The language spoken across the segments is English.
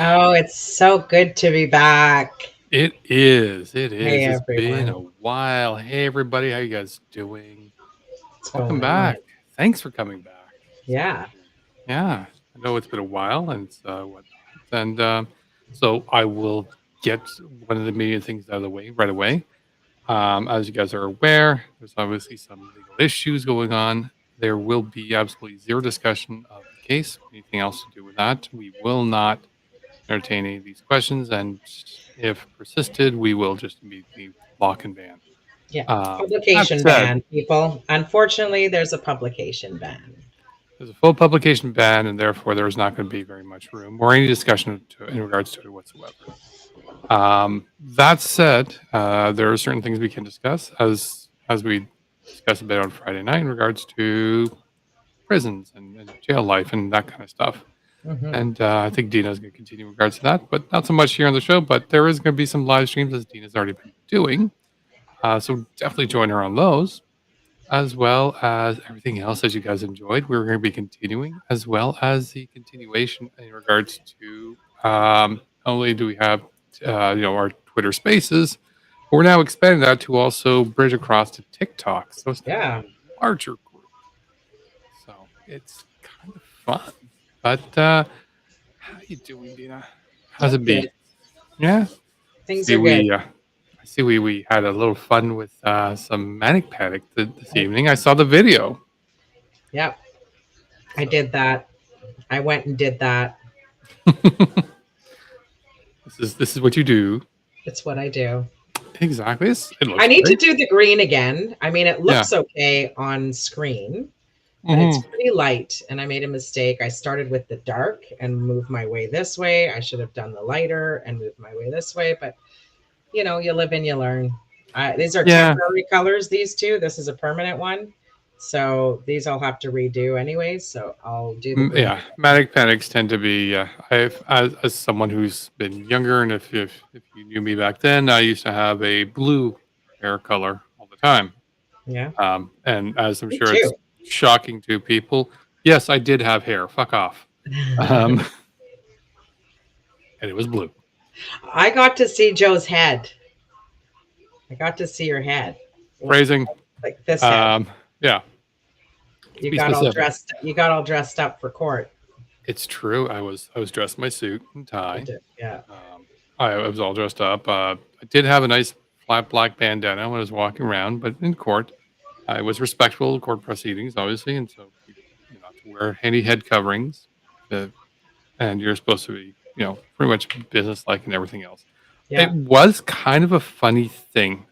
Oh, it's so good to be back. It is. It Hey, is. It's been a everyone. while. Hey, everybody. How you guys doing? What's Welcome going on? back. Thanks for coming back. Yeah. Yeah, I know it's been a while and whatnot. And so I will get one of the immediate things out of the way right away. As you guys are aware, there's obviously some legal issues going on. There will be absolutely zero discussion of the case, anything else to do with that. We will not entertain any of these questions, and if persisted, we will just immediately block and ban. Yeah. That Publication said, ban, people. Unfortunately, there's a publication ban. there's a full publication ban, and therefore there is not going to be very much room or any discussion in regards to it whatsoever. That said, there are certain things we can discuss as we discussed a bit on Friday night in regards to prisons and jail life and that kind of stuff. Hmm. And I think Dina's going to continue in regards to that, but not so much here on the show. But there is going to be some live streams as Dina's already been doing. So definitely join her on those, as well as everything else that you guys enjoyed. We're going to be continuing, as well as the continuation in regards to not only do we have our Twitter Spaces, but we're now expanding that to also bridge across to TikTok, so it's now Yeah. a larger group. So it's kind of fun. But how you doing, Dina? How's I'm it be? good. Yeah. Things See, are good. I see we had a little fun with some manic panic this evening. I saw the video. Yep. I So did that. I went and did that. this is what you do. It's what I do. Exactly. It I looks need to great. do the green again. I mean, it Yeah. looks okay on screen, but it's Hmm. pretty light. And I made a mistake. I started with the dark and moved my way this way. I should have done the lighter and moved my way this way. But, you live and you learn. These are Yeah. temporary colors, these two. This is a permanent one. So these I'll have to redo anyways. So I'll do the green. Yeah. Manic panics tend to be. I've as someone who's been younger, and if you knew me back then, I used to have a blue hair color all the time. Yeah, And as I'm me sure too. it's shocking to people, yes, I did have hair. Fuck off. Um, and it was blue. I got to see Joe's head. I got to see your head. Phrasing. Like this head. Um, yeah. To You be got all specific. dressed. You got all dressed up for court. It's true. I was dressed in my suit and You tie. did. Yeah. I was all dressed up. I did have a nice flat black bandana when I was walking around, but in court, I was respectful of court proceedings, obviously, and so you not to wear any head coverings, uh, and you're supposed to be, pretty much business-like and everything else. It Yeah. was kind of a funny thing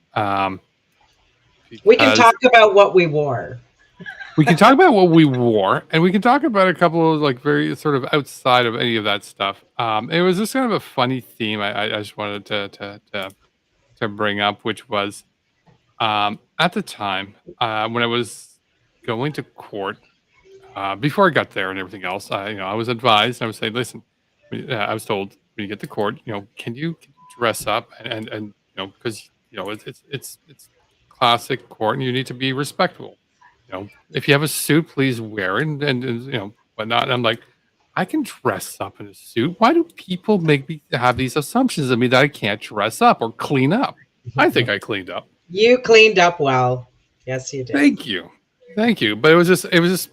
We can because talk about what we wore. we can talk about what we wore, and we can talk about a couple of like very sort of outside of any of that stuff. It was just kind of a funny theme. I just wanted to bring up, which was at the time when I was going to court. Before I got there and everything else, I was advised. I was saying, listen, I was told when you get to court, can you dress up and because it's classic court and you need to be respectful. If you have a suit, please wear it and whatnot. And I'm like, I can dress up in a suit. Why do people make me have these assumptions of me that I can't dress up or clean up? I think I cleaned up. You cleaned up well. Yes, you did. Thank you. Thank you. But it was just, as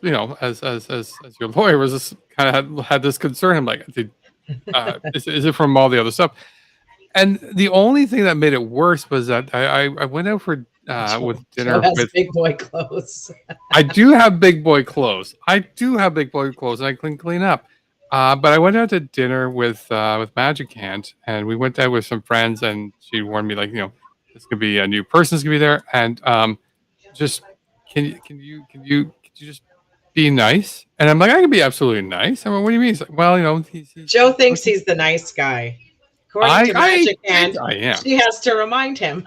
your lawyer was just kind of had this concern. I'm like, is it from all the other stuff? And the only thing that made it worse was that I went out for Joe, with Joe dinner has with. big boy clothes. I do have big boy clothes. I do have big boy clothes, and I clean up. But I went out to dinner with Magic Hand, and we went out with some friends, and she warned me like, this could be a new person's gonna be there, and just can you just be nice? And I'm like, I can be absolutely nice. I mean, what do you mean? He's like, well, Joe he's thinks looking. he's the nice guy. According I to I Magic think Hand, I am. she has to remind him.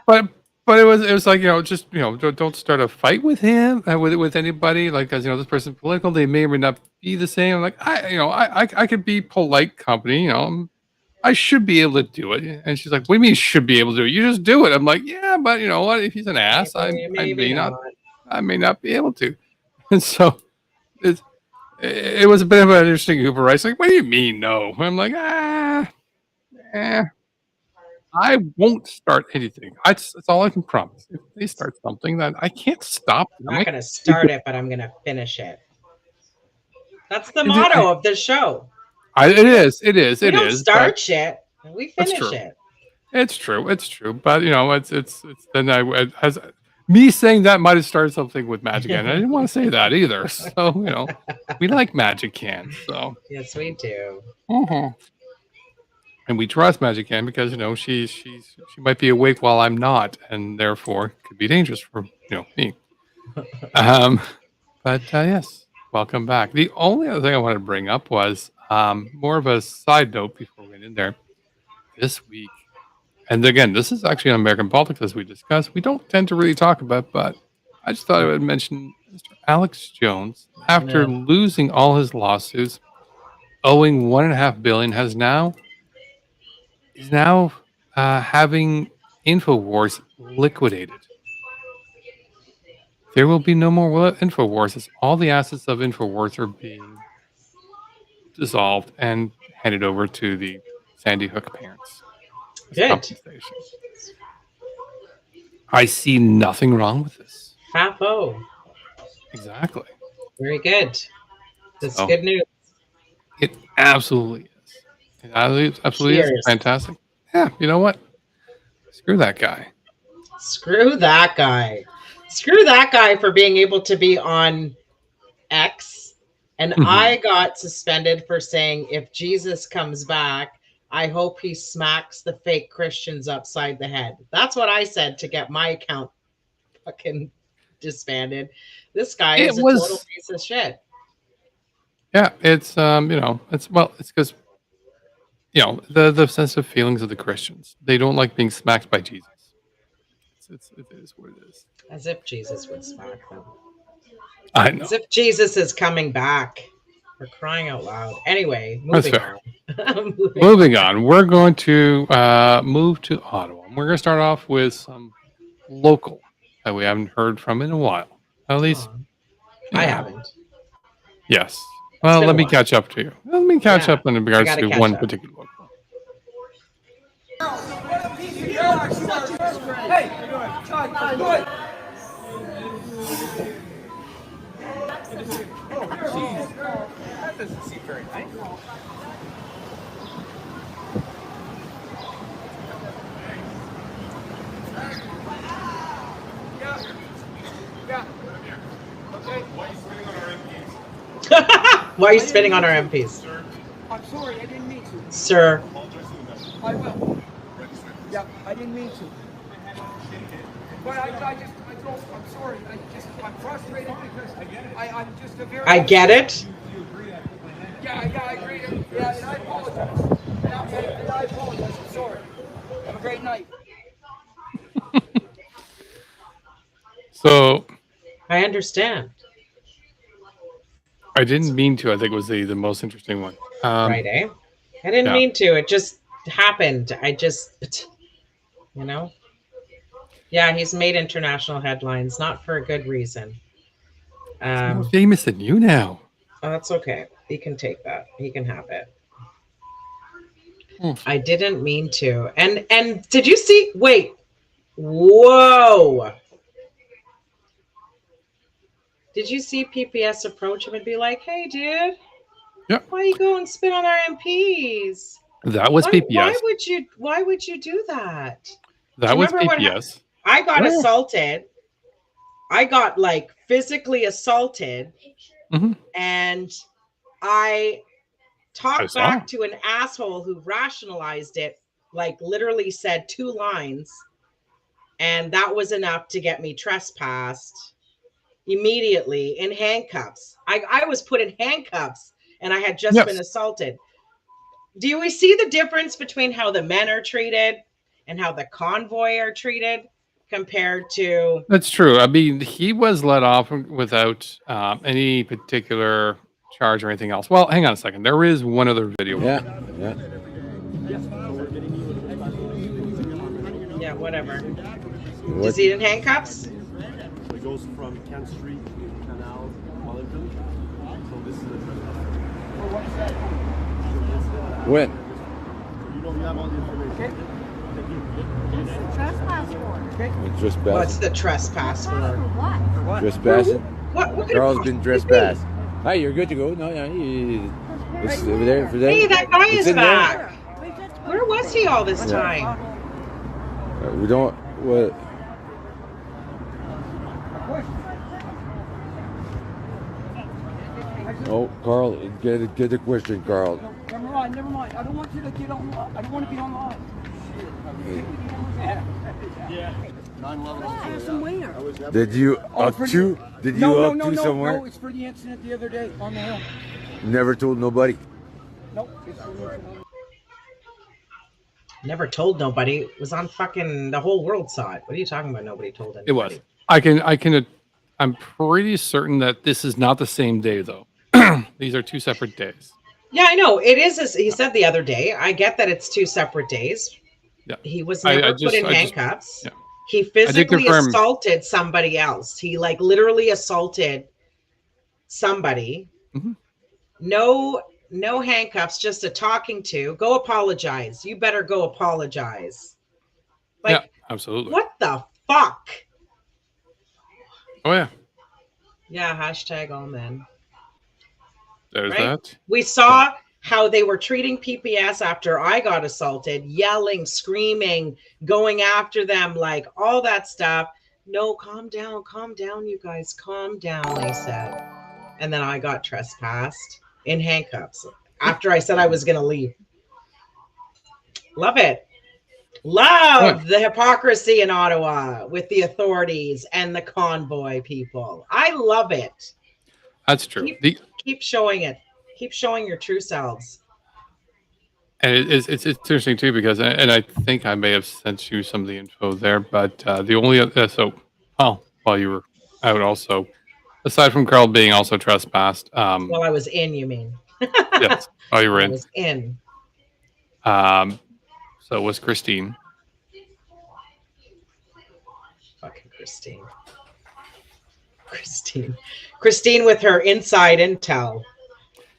But it was like, just don't start a fight with him with anybody, like, because this person's political, they may or may not be the same. I'm like, I could be polite company, I should be able to do it. And she's like, what do you mean you should be able to do it? You just do it. I'm like, yeah, but you know what, if he's an ass, I Maybe, I maybe may not not. be able to. And so it's it was a bit of an interesting Uber race. Like, what do you mean no? I'm like, eh, I won't start anything. That's all I can promise. If they start something, that I can't stop I'm them. not I going to can't start it, but I'm going to finish it. That's the do motto of the show. it We don't is. It is. we It don't is. But start shit, we that's finish true. it. It's true. It's true. But it's then as me saying that might have started something with Magic Can. I didn't want to say that either. So we like Magic Can. So Yes, we do. mhm. And we trust Magic Can because she might be awake while I'm not, and therefore could be dangerous for me. Um, but yes, welcome back. The only other thing I wanted to bring up was more of a side note before we went in there this week. And again, this is actually on American politics, as we discussed. We don't tend to really talk about, but I just thought I would mention Mr. Alex Jones, after Yeah. losing all his lawsuits, owing $1.5 billion, is now having Infowars liquidated. There will be no more Infowars, as all the assets of Infowars are being dissolved and handed over to the Sandy Hook parents as Good. compensation. I see nothing wrong with this. Fapo. Exactly. Very good. That's So good news. it absolutely is. It absolutely is Cheers. fantastic. Yeah, you know what? Screw that guy. Screw that guy. Screw that guy for being able to be on X. And Mhm. I got suspended for saying, if Jesus comes back, I hope he smacks the fake Christians upside the head. That's what I said to get my account fucking disbanded. This guy It is a total was, piece of shit. yeah. It's because the sensitive feelings of the Christians. They don't like being smacked by Jesus. It is what it is. As if Jesus would smack them. I As know. if Jesus is coming back. We're crying out loud. Anyway, That's moving fair. on. Moving on. Moving on, we're going to move to Ottawa. We're going to start off with some local that we haven't heard from in a while. At least, Aw, you I know, haven't. yes. It's Well, been let a me while. catch up to you. Let me catch Yeah, up in I regards got to to catch one up. particular local. Hey, Todd, good. That doesn't seem very nice. Yeah. Okay. Why are you spitting on our MPs? I'm sorry, I didn't mean to. Sir. I will. Yeah, I didn't mean to. But I'm sorry. I'm frustrated because I'm just a very. I get it. Yeah, I agree. Yeah, and I apologize. And I apologize. I'm sorry. Have a great night. So I understand. I didn't mean to. I think it was the most interesting one. Right, eh? I didn't Yeah. mean to. It just happened. You know? Yeah, he's made international headlines, not for a good reason. He's more famous than you now. Oh, that's okay. He can take that. He can have it. Hmm. I didn't mean to. And did you see? Wait. Whoa. Did you see PPS approach him and be like, "Hey, dude, Yeah. why you go and spit on our MPs? That was PPS. Why would you do that? Do That you was remember what PPS. I got Yeah. assaulted? I got like physically assaulted, Mhm. and I I talked saw. back to an asshole who rationalized it, like literally said 2 lines, and that was enough to get me trespassed immediately in handcuffs. I was put in handcuffs and I had just been Yes. assaulted. Do we see the difference between how the men are treated and how the convoy are treated compared to? That's true. I mean, he was let off without any particular charge or anything else. Well, hang on a second. There is one other video. Yeah, yeah. Yeah, whatever. What? Is he in handcuffs? So it goes from Kent Street to Canal, Wellington. So this is When? Trespass for. Trespassing. What's the trespass For for? what? Trespassing. What could it Carl's been possibly trespassed. Hi, you're good to go. No, it's over there for them. Hey, that guy It's is in back. Where was he all this time? We don't. What? Oh, Carl, get the question, Carl. Never mind. I don't want you to get on. I don't want to be online. Somewhere. Did you up to? Did you up to somewhere? No, it's for the incident the other day on the hill. Never told nobody. Nope, it's for the incident. Never told nobody. It was on fucking the whole world saw it. What are you talking about? Nobody told anybody. It was. I'm pretty certain that this is not the same day though. These are 2 separate days. Yeah, I know. It is, as he said the other day. I get that it's 2 separate days. Yeah. He was never put in handcuffs. He physically confirm. assaulted somebody else. He like literally assaulted somebody. Mhm. No handcuffs, just a talking to. Go apologize. You better go apologize. Like, Yeah, absolutely. what the fuck? Oh yeah. Yeah, hashtag all men. There's Right? that. We saw how they were treating PPS after I got assaulted, yelling, screaming, going after them, like all that stuff. No, calm down, you guys, calm down, they said. And then I got trespassed in handcuffs after I said I was going to leave. Love it. Love the hypocrisy in Ottawa with the authorities and the convoy people. I love it. That's true. Keep showing it. Keep showing your true selves. And it's interesting too because, and I think I may have sent you some of the info there, but the only while you were out also, aside from Carl being also trespassed, Well, I was in, you mean? yes, while you were I in, was in. so was Christine. Fucking Christine with her inside intel.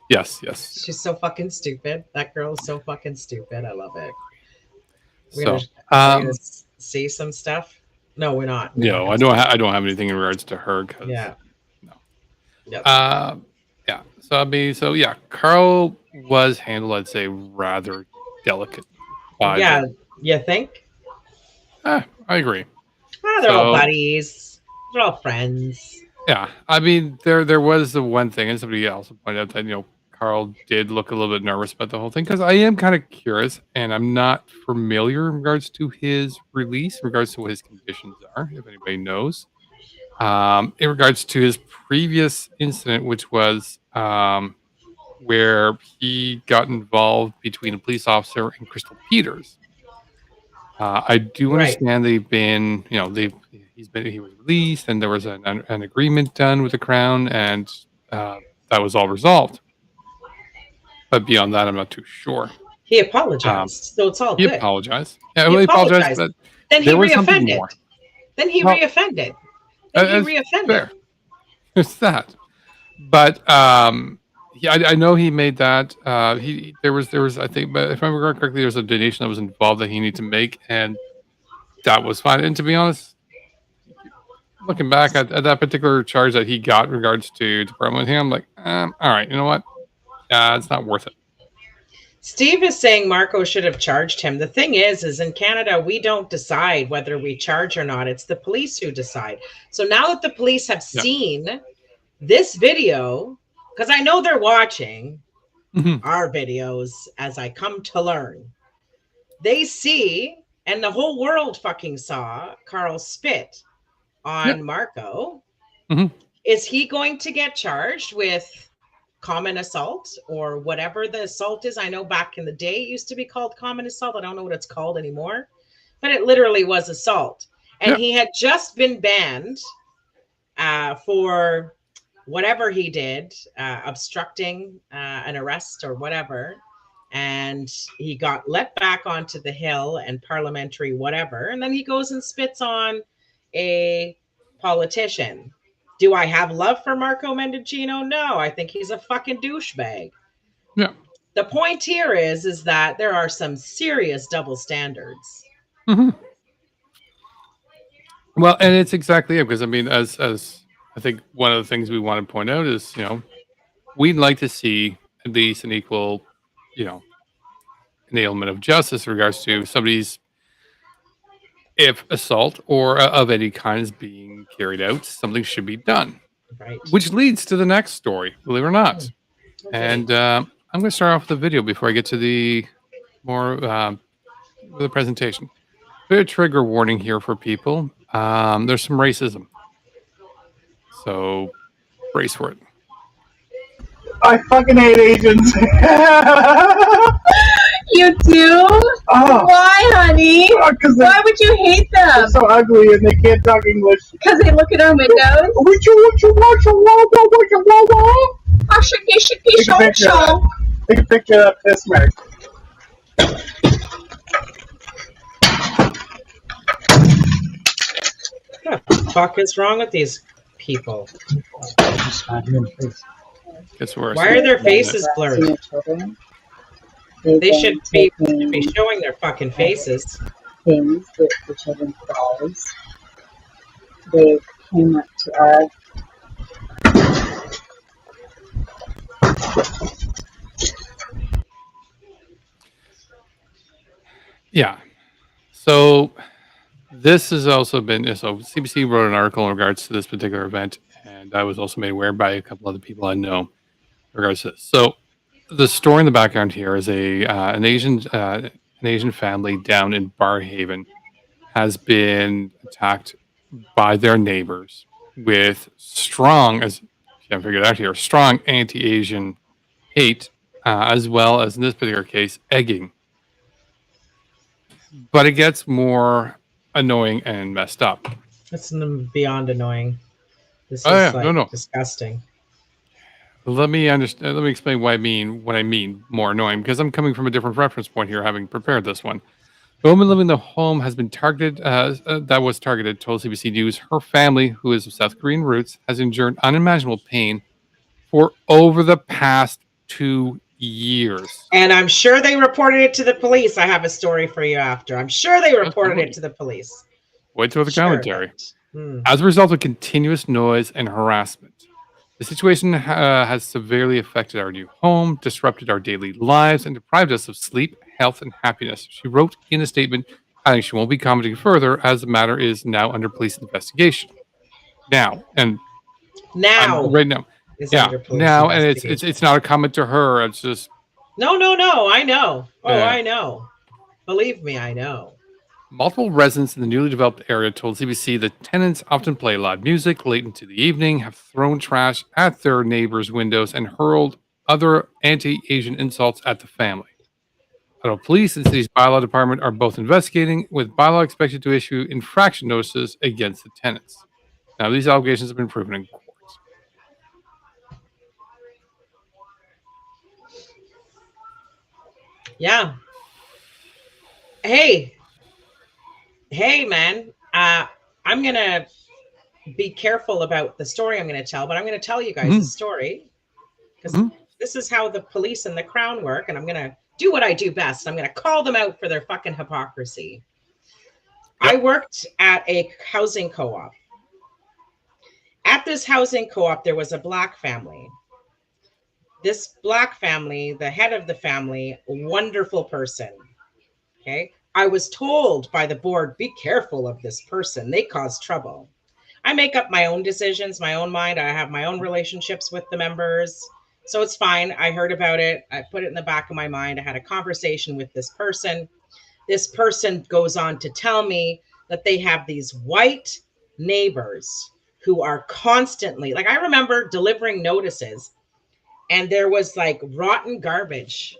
Yes. She's so fucking stupid. That girl is so fucking stupid. I love it. So, we're gonna see some stuff. No, we're not. No, I don't have anything in regards to her. Yeah. No. Yep. Yeah. So yeah, Carl was handled, I'd say, rather delicate. Yeah. You think? I agree. They're all buddies. They're all friends. Yeah, I mean, there was the one thing, and somebody else pointed out that Carl did look a little bit nervous about the whole thing because I am kind of curious, and I'm not familiar in regards to his release, in regards to what his conditions are, if anybody knows. In regards to his previous incident, which was where he got involved between a police officer and Crystal Peters. I do understand they've been, he was released, and there was an agreement done with the Crown, and that was all resolved. But beyond that, I'm not too sure. He apologized, so it's all good. He apologized. Yeah, he apologized, but then he reoffended. Then he reoffended. Fair. It's that. But yeah, I know he made that. There was I think, but if I remember correctly, there was a donation that was involved that he needed to make, and that was fine. And to be honest, looking back at that particular charge that he got in regards to department with him, I'm like, all right, you know what? It's not worth it. Steve is saying Marco should have charged him. The thing is in Canada, we don't decide whether we charge or not. It's the police who decide. So now that the police have seen this video, because I know they're watching our videos, as I come to learn, they see, and the whole world fucking saw, Carl spit on Marco. Is he going to get charged with common assault or whatever the assault is? I know back in the day it used to be called common assault. I don't know what it's called anymore, but it literally was assault. And he had just been banned for whatever he did, obstructing an arrest or whatever. And he got let back onto the Hill and parliamentary whatever. And then he goes and spits on a politician. Do I have love for Marco Mendocino? No, I think he's a fucking douchebag. Yeah. The point here is that there are some serious double standards. Hmm. Well, and it's exactly it, because I mean, as I think one of the things we want to point out is, we'd like to see at least an equal, you know, an element of justice in regards to somebody's, if assault or of any kind is being carried out, something should be done. Right. Which leads to the next story, believe it or not. Okay. And I'm going to start off with the video before I get to the more the presentation. Bit of trigger warning here for people. There's some racism, so brace for it. I fucking hate Asians. You do? Oh, Why, honey? because Why would you hate them? they're so ugly and they can't talk English. Because they look at our windows? What you Oh, shiki, shiki, Take a show, picture of show. Take a picture of that piss mark. What the fuck is wrong with these people? Gets worse. Why are their faces blurry? They should be showing their fucking faces. Things that the children's dolls. They came up to us. Yeah. So this has also been, so CBC wrote an article in regards to this particular event, and I was also made aware by a couple other people I know in regards to this. So the story in the background here is an Asian family down in Barhaven has been attacked by their neighbors with strong, as you haven't figured out here, strong anti-Asian hate, as well as in this particular case, egging. But it gets more annoying and messed up. That's beyond annoying. This is No. disgusting. Let me understand. Let me explain what I mean more annoying, because I'm coming from a different reference point here, having prepared this one. The woman living in the home has been targeted. That was targeted. Told CBC News her family, who is of South Korean roots, has endured unimaginable pain for over the past 2 years. And I'm sure they reported it to the police. I have a story for you after. I'm sure they reported it to the police. Wait till the commentary. Hmm. As a result of continuous noise and harassment, the situation has severely affected our new home, disrupted our daily lives, and deprived us of sleep, health, and happiness. She wrote in a statement, adding she won't be commenting further as the matter is now under police investigation. Right now. Is Yeah, under police now, and investigation. it's not a comment to her. It's just No. I know. Oh, Yeah. I know. Believe me, I know. multiple residents in the newly developed area told CBC that tenants often play loud music late into the evening, have thrown trash at their neighbors' windows, and hurled other anti-Asian insults at the family. Although police and city's bylaw department are both investigating, with bylaw expected to issue infraction notices against the tenants. Now, these allegations have been proven in court. Yeah. Hey, man. I'm gonna be careful about the story I'm gonna tell, but I'm gonna tell you guys the story because this is how the police and the Crown work, and I'm gonna do what I do best. I'm gonna call them out for their fucking hypocrisy. Yep. I worked at a housing co-op. At this housing co-op, there was a Black family. This Black family, the head of the family, wonderful person. Okay. I was told by the board, be careful of this person. They cause trouble. I make up my own decisions, my own mind. I have my own relationships with the members. So it's fine. I heard about it. I put it in the back of my mind. I had a conversation with this person. This person goes on to tell me that they have these white neighbors who are constantly, like, I remember delivering notices and there was like rotten garbage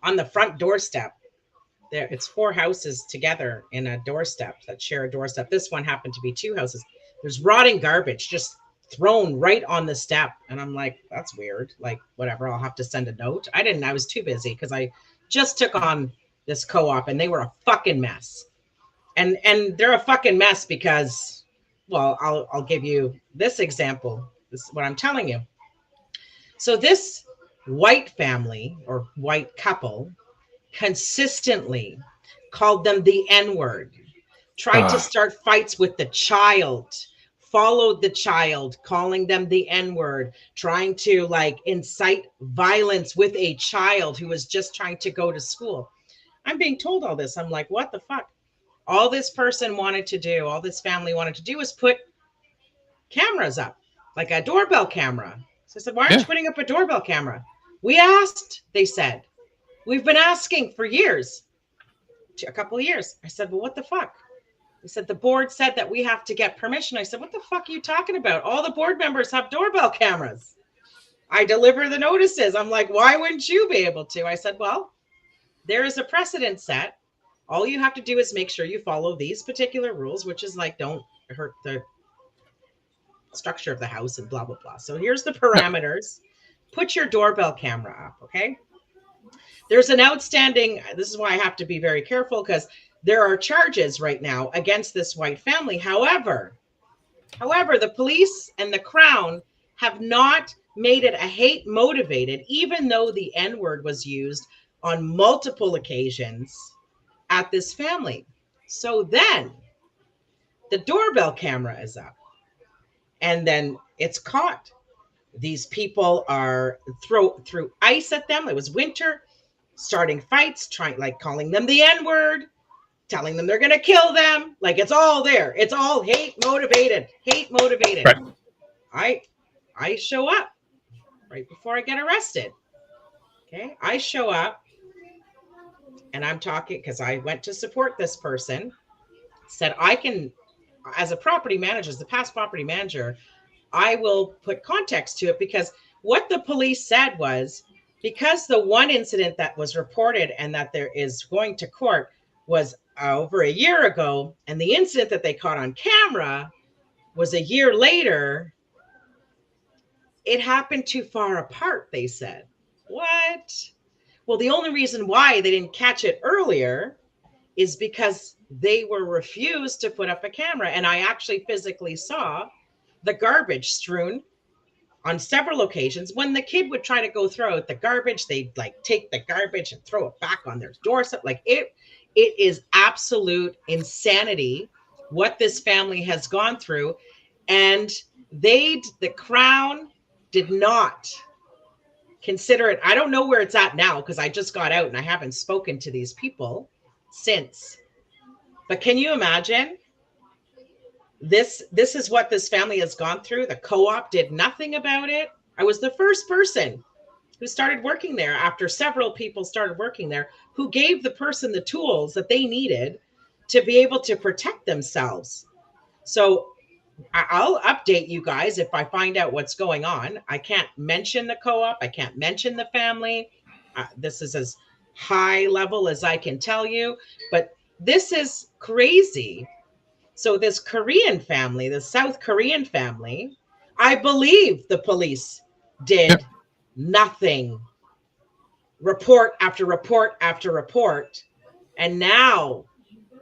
on the front doorstep. There, it's 4 houses together in a doorstep that share a doorstep. This one happened to be 2 houses. There's rotting garbage just thrown right on the step. And I'm like, that's weird. Like, whatever, I'll have to send a note. I was too busy because I just took on this co-op and they were a fucking mess. And they're a fucking mess because well, I'll give you this example. This is what I'm telling you. So this white family or white couple consistently called them the N-word, tried to start fights with the child, followed the child, calling them the N-word, trying to like incite violence with a child who was just trying to go to school. I'm being told all this. I'm like, what the fuck? All this person wanted to do, all this family wanted to do was put cameras up, like a doorbell camera. So I said, why aren't you putting up a doorbell camera? We asked, they said. We've been asking for years, a couple of years. I said, well, what the fuck? They said, the board said that we have to get permission. I said, what the fuck are you talking about? All the board members have doorbell cameras. I deliver the notices. I'm like, why wouldn't you be able to? I said, well, there is a precedent set. All you have to do is make sure you follow these particular rules, which is like, don't hurt the structure of the house and blah, blah, blah. So here's the parameters. Put your doorbell camera up, okay? There's an outstanding, this is why I have to be very careful because there are charges right now against this white family. However, the police and the Crown have not made it a hate motivated, even though the N-word was used on multiple occasions at this family. So then the doorbell camera is up and then it's caught. These people are threw ice at them. It was winter, starting fights, calling them the N-word, telling them they're going to kill them. Like it's all there. It's all hate motivated. Right. I show up right before I get arrested. Okay. I show up and I'm talking because I went to support this person, said I can, as a property manager, as the past property manager, I will put context to it because what the police said was because the one incident that was reported and that there is going to court was over a year ago, and the incident that they caught on camera was a year later, it happened too far apart, they said. What? Well, the only reason why they didn't catch it earlier is because they were refused to put up a camera. And I actually physically saw the garbage strewn on several occasions. When the kid would try to go throw out the garbage, they'd like take the garbage and throw it back on their doorstep. Like it is absolute insanity what this family has gone through. And the Crown did not consider it. I don't know where it's at now because I just got out and I haven't spoken to these people since. But can you imagine? This is what this family has gone through. The co-op did nothing about it. I was the first person who started working there after several people started working there, who gave the person the tools that they needed to be able to protect themselves. So I'll update you guys if I find out what's going on. I can't mention the co-op. I can't mention the family. This is as high level as I can tell you, but this is crazy. So this Korean family, the South Korean family, I believe the police did nothing. Report after report after report. And now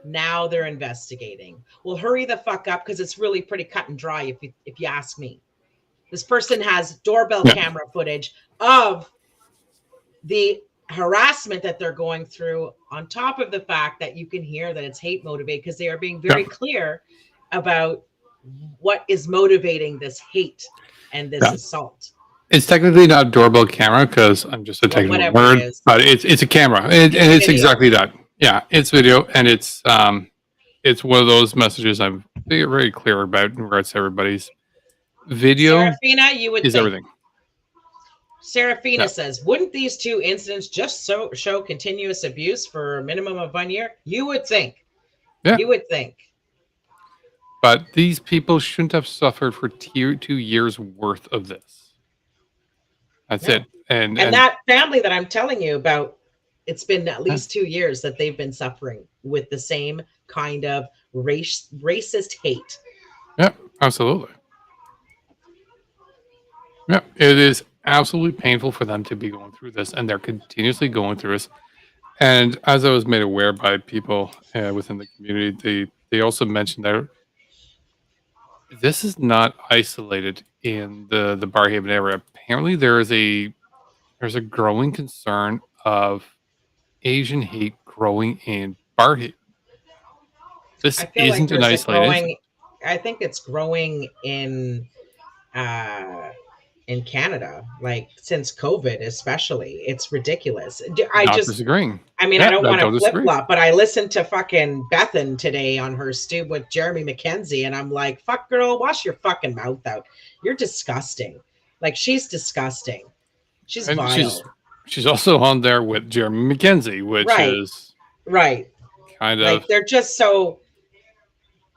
they're investigating. Well, hurry the fuck up because it's really pretty cut and dry if you ask me. This person has doorbell camera footage of the harassment that they're going through, on top of the fact that you can hear that it's hate motivated because they are being very clear about what is motivating this hate and this assault. It's technically not a doorbell camera because I'm just a technical word, but it's a camera, and it's exactly that. Yeah, it's video, and it's one of those messages I'm very clear about in regards to everybody's video. Serafina, you would is think. Everything. Serafina says, wouldn't these two incidents just show continuous abuse for a minimum of 1 year? You would think. Yeah. You would think. But these people shouldn't have suffered for 2 years worth of this. That's it. And that family that I'm telling you about, it's been at least 2 years that they've been suffering with the same kind of racist hate. Yeah, absolutely. Yeah, it is absolutely painful for them to be going through this, and they're continuously going through this. And as I was made aware by people within the community, they also mentioned that this is not isolated in the Barhaven area. Apparently, there's a growing concern of Asian hate growing in Barhaven. This I feel like isn't an there's a isolated. growing. I think it's growing uh in Canada, like since COVID, especially. It's ridiculous. Not disagreeing. I mean, I Yeah, don't I want to don't flip disagree. flop, but I listened to fucking Bethan today on her stew with Jeremy McKenzie, and I'm like, fuck, girl, wash your fucking mouth out. You're disgusting. Like, she's disgusting. She's And vile. she's also on there with Jeremy McKenzie, which Right, is right. kind of. Like, they're just so.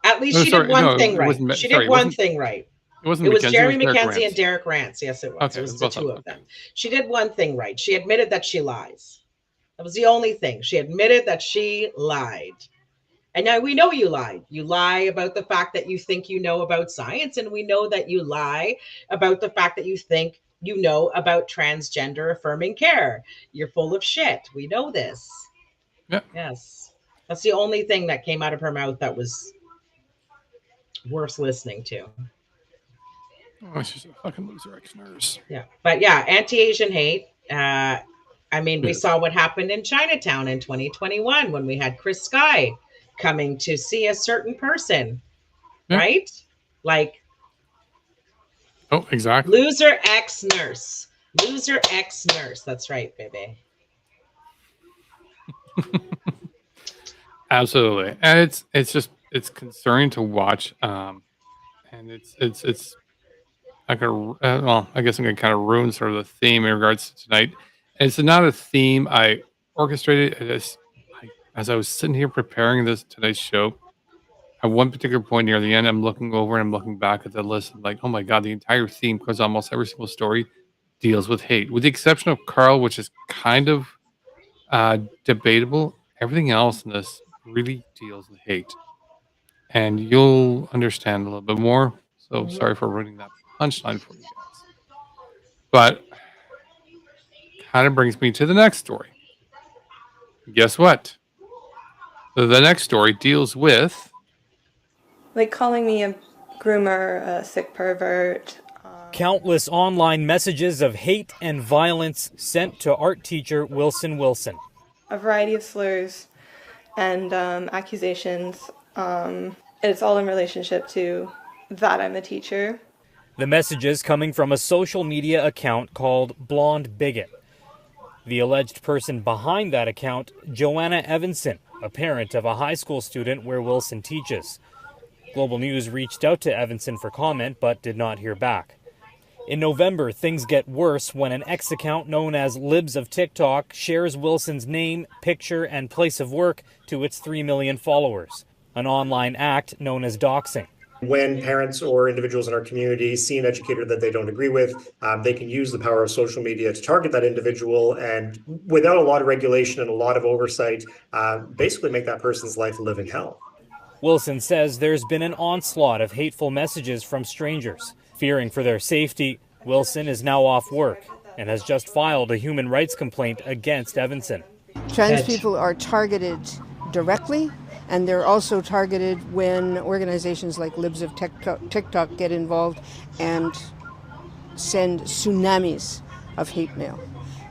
At least No, she did sorry, one no, thing it right. wasn't. She Sorry, did it one wasn't. thing right. It wasn't It was McKenzie. It was Jeremy Derek McKenzie and Rance. Derek Rance. Yes, it was. Okay, It it was was the both of two them. of them. Okay. She did one thing right. She admitted that she lies. That was the only thing. She admitted that she lied. And now we know you lied. You lie about the fact that you think you know about science, and we know that you lie about the fact that you think you know about transgender affirming care. You're full of shit. We know this. Yeah. Yes. That's the only thing that came out of her mouth that was worth listening to. Oh, she's a fucking loser, ex-nurse. Yeah. But yeah, anti-Asian hate. I mean, we Yes. saw what happened in Chinatown in 2021 when we had Chris Sky coming to see a certain person, Yeah. right? Like, Oh, exactly. loser ex nurse. Loser ex nurse. That's right, baby. Absolutely, and it's concerning to watch. And it's not gonna. Well, I guess I'm gonna kind of ruin sort of the theme in regards to tonight. It's not a theme I orchestrated. As I was sitting here preparing this tonight's show, at one particular point near the end, I'm looking over and I'm looking back at the list. I'm like, oh my god, the entire theme, because almost every single story deals with hate, with the exception of Carl, which is kind of debatable. Everything else in this really deals with hate, and you'll understand a little bit more. So sorry for ruining that punchline for you guys. But kind of brings me to the next story. Guess what? The next story deals with Like calling me a groomer, a sick pervert. Countless online messages of hate and violence sent to art teacher Wilson Wilson. A variety of slurs and accusations. It's all in relationship to that I'm a teacher. The messages coming from a social media account called Blonde Bigot. The alleged person behind that account, Joanna Evanson, a parent of a high school student where Wilson teaches. Global News reached out to Evanson for comment but did not hear back. In November, things get worse when an X account known as Libs of TikTok shares Wilson's name, picture, and place of work to its 3 million followers, an online act known as doxing. When parents or individuals in our community see an educator that they don't agree with, they can use the power of social media to target that individual and, without a lot of regulation and a lot of oversight, basically make that person's life a living hell. Wilson says there's been an onslaught of hateful messages from strangers. Fearing for their safety, Wilson is now off work and has just filed a human rights complaint against Evanson. Trans people are targeted directly, and they're also targeted when organizations like Libs of TikTok get involved and send tsunamis of hate mail.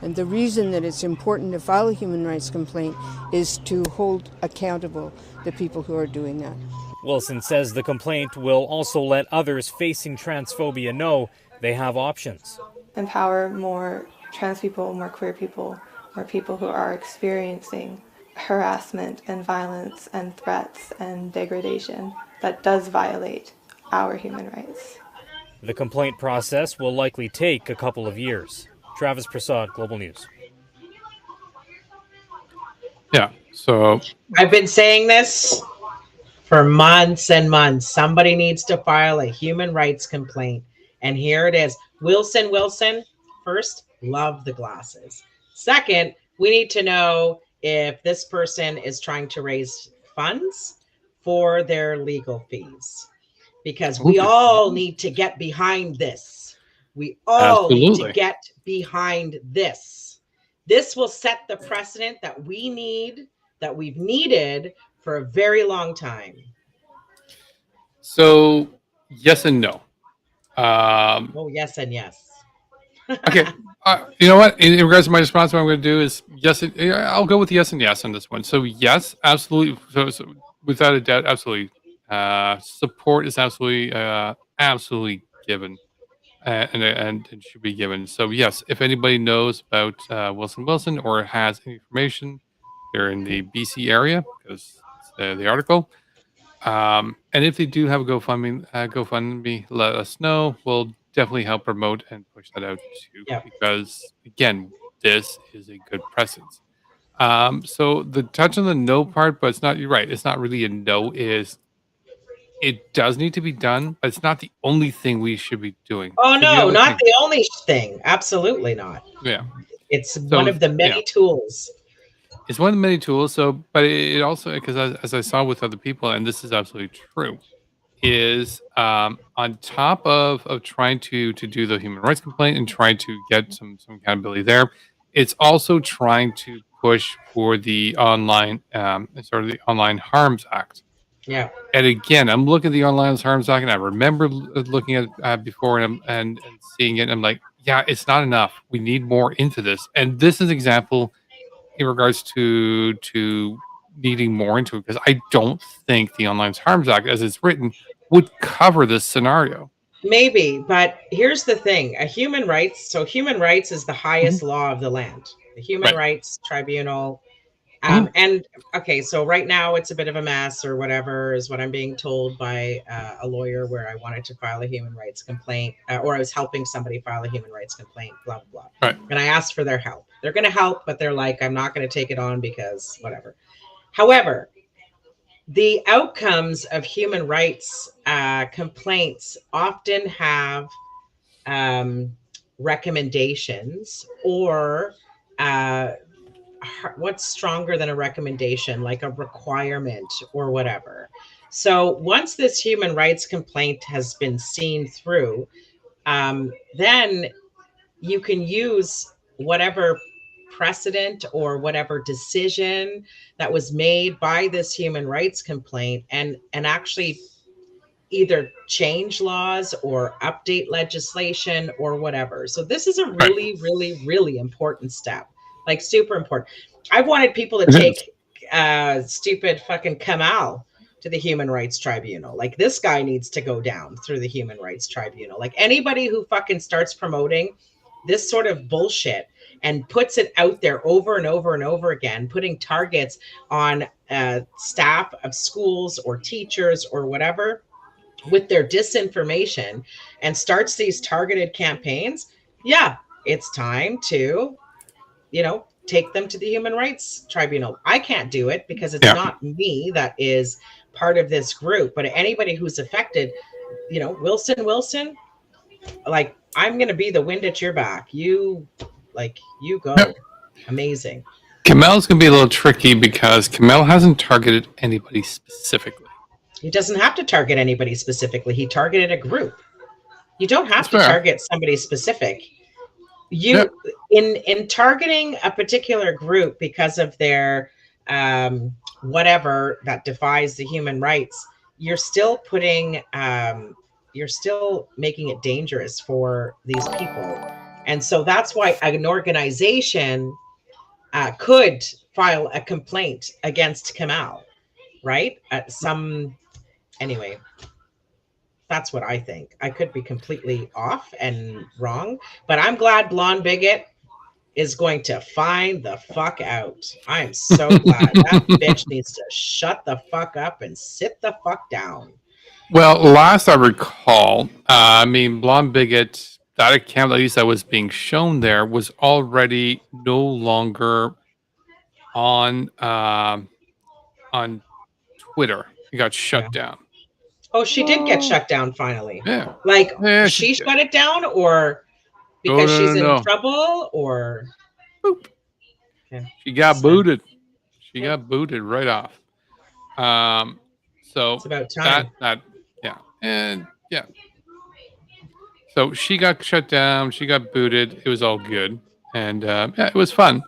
And the reason that it's important to file a human rights complaint is to hold accountable the people who are doing that. Wilson says the complaint will also let others facing transphobia know they have options. Empower more trans people, more queer people, more people who are experiencing harassment and violence and threats and degradation that does violate our human rights. The complaint process will likely take a couple of years. Travis Prasad, Global News. Yeah, so I've been saying this for months and months. Somebody needs to file a human rights complaint. And here it is. Wilson, first, love the glasses. Second, we need to know if this person is trying to raise funds for their legal fees. Because we all need to get behind this. We all need to get behind this. This will set the precedent that we need, that we've needed for a very long time. So yes and no. Oh, yes and yes. Okay. You know what? In regards to my response, what I'm going to do is yes. I'll go with yes and yes on this one. So yes, absolutely. So without a doubt, absolutely. Support is absolutely given, and it should be given. So yes, if anybody knows about Wilson or has any information, they're in the BC area because it's the article. And if they do have a GoFundMe, let us know. We'll definitely help promote and push that out too, Yeah. because again, this is a good precedence. So the touch on the no part, but it's not. You're right. It's not really a no. Is it does need to be done, but it's not the only thing we should be doing. Oh So the no, other not thing, the only thing. Absolutely not. yeah. It's one So of the yeah, many tools. it's one of the many tools. So, but it also because as I saw with other people, and this is absolutely true, is on top of trying to do the human rights complaint and trying to get some accountability there, it's also trying to push for the online sort of the Online Harms Act. Yeah. And again, I'm looking at the Online Harms Act, and I remember looking at it before and seeing it. And I'm like, yeah, it's not enough. We need more into this. And this is an example in regards to needing more into it, because I don't think the Online Harms Act, as it's written, would cover this scenario. Maybe, but here's the thing: human rights is the Mhm. highest law of the land. The Human Right. Rights Tribunal. Mhm. And okay, so right now it's a bit of a mess or whatever is what I'm being told by a lawyer, where I wanted to file a human rights complaint, or I was helping somebody file a human rights complaint, blah, blah, blah. Right. And I asked for their help. They're going to help, but they're like, I'm not going to take it on because whatever. However, the outcomes of human rights complaints often have recommendations or what's stronger than a recommendation, like a requirement or whatever. So once this human rights complaint has been seen through, then you can use whatever precedent or whatever decision that was made by this human rights complaint and actually either change laws or update legislation or whatever. So this is a Right. really important step, like super important. I've wanted people to It is. take stupid fucking Kamal to the Human Rights Tribunal. Like, this guy needs to go down through the Human Rights Tribunal. Like, anybody who fucking starts promoting this sort of bullshit and puts it out there over and over and over again, putting targets on staff of schools or teachers or whatever with their disinformation, and starts these targeted campaigns, yeah, it's time to, take them to the Human Rights Tribunal. I can't do it because it's Yeah. not me that is part of this group, but anybody who's affected, Wilson, like, I'm going to be the wind at your back. You go. Yep. Amazing. Kamel's going to be a little tricky because Kamel hasn't targeted anybody specifically. He doesn't have to target anybody specifically. He targeted a group. You don't have That's to fair. target somebody specific. In targeting a particular group because of their whatever that defies the human rights, you're still making it dangerous for these people. And so that's why an organization could file a complaint against Kamal, right? Anyway, that's what I think. I could be completely off and wrong, but I'm glad Blonde Bigot is going to find the fuck out. I'm so glad. That bitch needs to shut the fuck up and sit the fuck down. Well, last I recall, Blonde Bigot, that account at least that was being shown there, was already no longer on Twitter. It got shut down. Oh, she did get shut down finally. Yeah. Like, Yeah, she shut it down, or because she's in trouble, or boop. Okay. She got booted. She got booted right off. So it's about time. Yeah. And yeah. So she got shut down. She got booted. It was all good, and yeah, it was fun.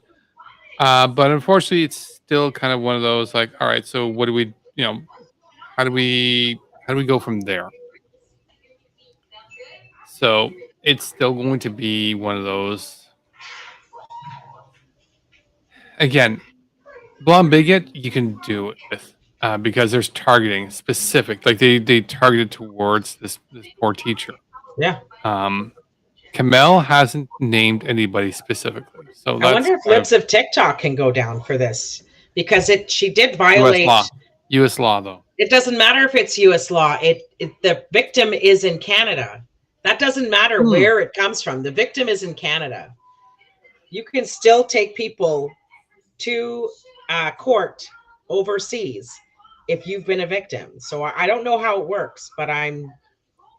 But unfortunately, it's still kind of one of those like, all right, so what do we, how do we go from there? So it's still going to be one of those. Again, blonde bigot, you can do it with because there's targeting specific. Like they targeted towards this poor teacher. Yeah. Kamel hasn't named anybody specifically, so I that's wonder if kind of Libs of TikTok can go down for this because she did U.S. violate. law. U.S. law, though. It doesn't matter if it's U.S. law. The victim is in Canada. That doesn't matter where it comes from. The victim is in Canada. You can still take people to court overseas if you've been a victim. So I don't know how it works, but I'm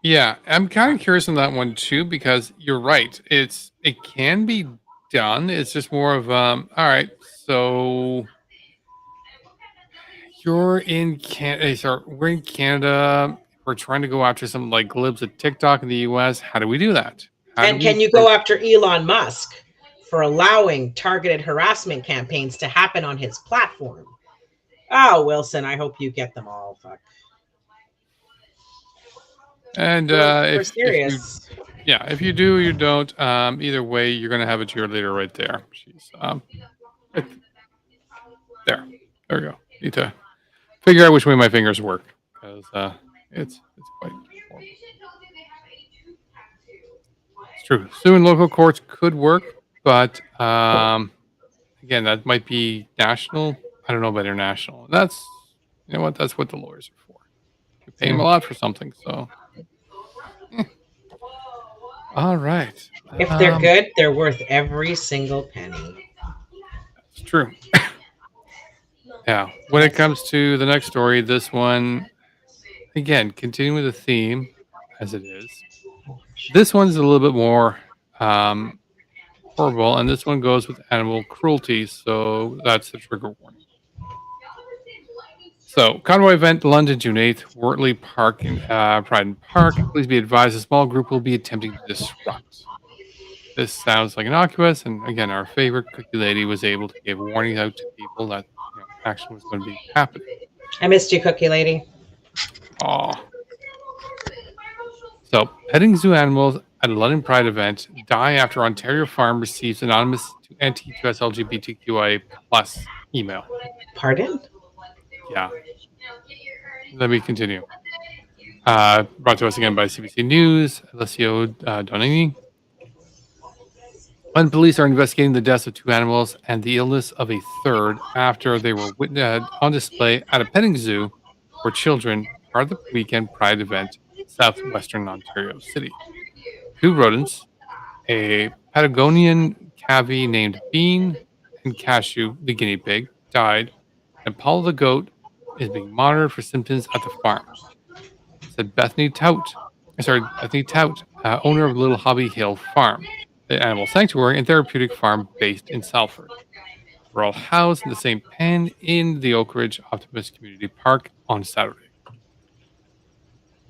kind of curious on that one too because you're right. It can be done. It's just more of all right. So you're in Canada. Sorry, we're in Canada. We're trying to go after some like libs of TikTok in the U.S. How do we do that? And can you go after Elon Musk for allowing targeted harassment campaigns to happen on his platform? Oh, Wilson, I hope you get them all. Fuck. And we're serious. if you do, you don't. Either way, you're gonna have a cheerleader right there. She's there. There we go. Need to figure out which way my fingers work because it's quite horrible. It's true. Suing local courts could work, but again, that might be national. I don't know about international. That's that's what the lawyers are for. You pay them a lot for something, so. All right. If they're good, they're worth every single penny. It's true. Yeah. When it comes to the next story, this one, again, continuing with the theme as it is. This one's a little bit more horrible, and this one goes with animal cruelty, so that's the trigger warning. So, convoy event, London, June 8th, Wortley Park, Pride and Park. Please be advised, a small group will be attempting to disrupt. This sounds like innocuous, and again, our favorite cookie lady was able to give warnings out to people that action was going to be happening. I missed you, cookie lady. Aw. So, petting zoo animals at a London Pride event die after Ontario farm receives anonymous anti-US LGBTQIA plus email. Pardon? Yeah. Let me continue. Brought to us again by CBC News, Alessio Donini. When police are investigating the deaths of 2 animals and the illness of a third after they were on display at a petting zoo for children part of the weekend Pride event in southwestern Ontario City. 2 rodents, a Patagonian cavy named Bean and Cashew, the guinea pig, died, and Paula the goat is being monitored for symptoms at the farm, said Bethany Tout, owner of Little Hobby Hill Farm, the animal sanctuary and therapeutic farm based in Salford. We're all housed in the same pen in the Oak Ridge Optimist Community Park on Saturday.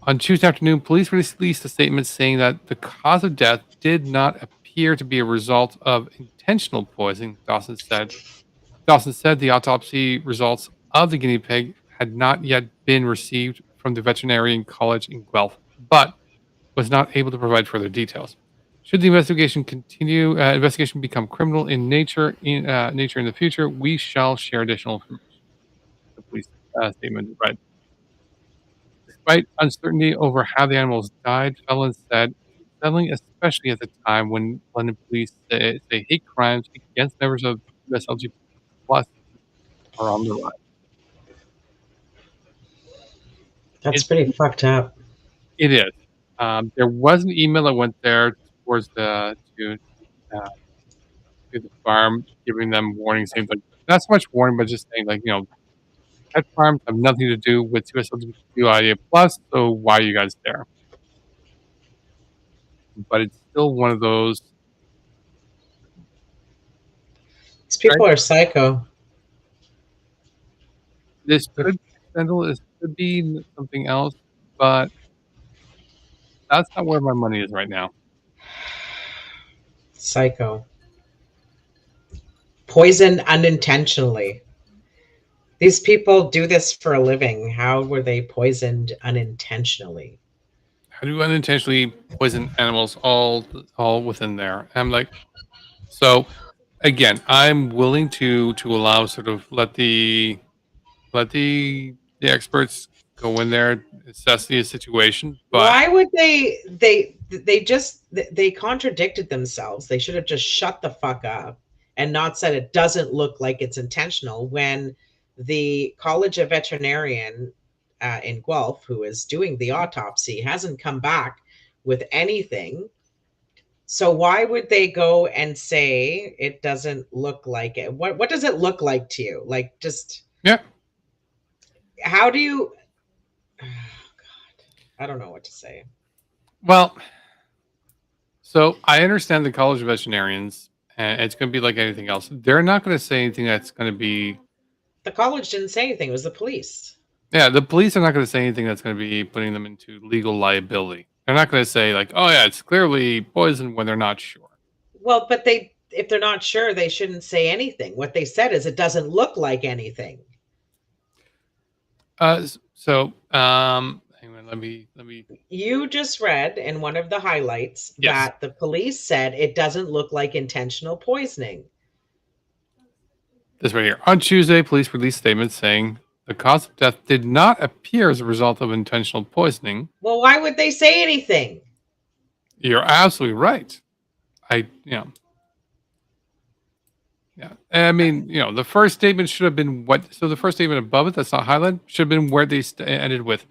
On Tuesday afternoon, police released a statement saying that the cause of death did not appear to be a result of intentional poisoning, Dawson said. Dawson said the autopsy results of the guinea pig had not yet been received from the veterinarian college in Guelph, but was not able to provide further details. Should the investigation become criminal in nature in the future, we shall share additional information. The police statement read. Despite uncertainty over how the animals died, felons said it's unsettling, especially at the time when London police say hate crimes against members of US LGBT plus are on the rise. That's pretty fucked up. It is. There was an email that went there towards to the farm, giving them warnings, saying like not so much warning, but just saying like pet farms have nothing to do with LGBTQIA plus, so why are you guys there? But it's still one of those. These people are psycho. This could be accidental. This could be something else, but that's not where my money is right now. Psycho. Poisoned unintentionally. These people do this for a living. How were they poisoned unintentionally? how do you unintentionally poison animals all within there? And I'm like, so again, I'm willing to allow sort of let the experts go in there, assess the situation, but Why would they just they contradicted themselves. They should have just shut the fuck up and not said it doesn't look like it's intentional when the College of Veterinarian in Guelph, who is doing the autopsy, hasn't come back with anything. So why would they go and say it doesn't look like it? What does it look like to you? Like, just yeah. How do you? Oh, God, I don't know what to say. Well, so I understand the College of Veterinarians, and it's going to be like anything else. They're not going to say anything that's going to be. The college didn't say anything. It was the police. Yeah, the police are not going to say anything that's going to be putting them into legal liability. They're not going to say like, "Oh yeah, it's clearly poison," when they're not sure. Well, but if they're not sure, they shouldn't say anything. What they said is it doesn't look like anything. So, hang on, let me. You just read in one of the highlights that the police said it doesn't look like intentional poisoning. This right here. On Tuesday, police released statements saying the cause of death did not appear as a result of intentional poisoning. Well, why would they say anything? You're absolutely right. Yeah. I mean, the first statement should have been what? So the first statement above it, that's not highlighted, should have been where they ended with.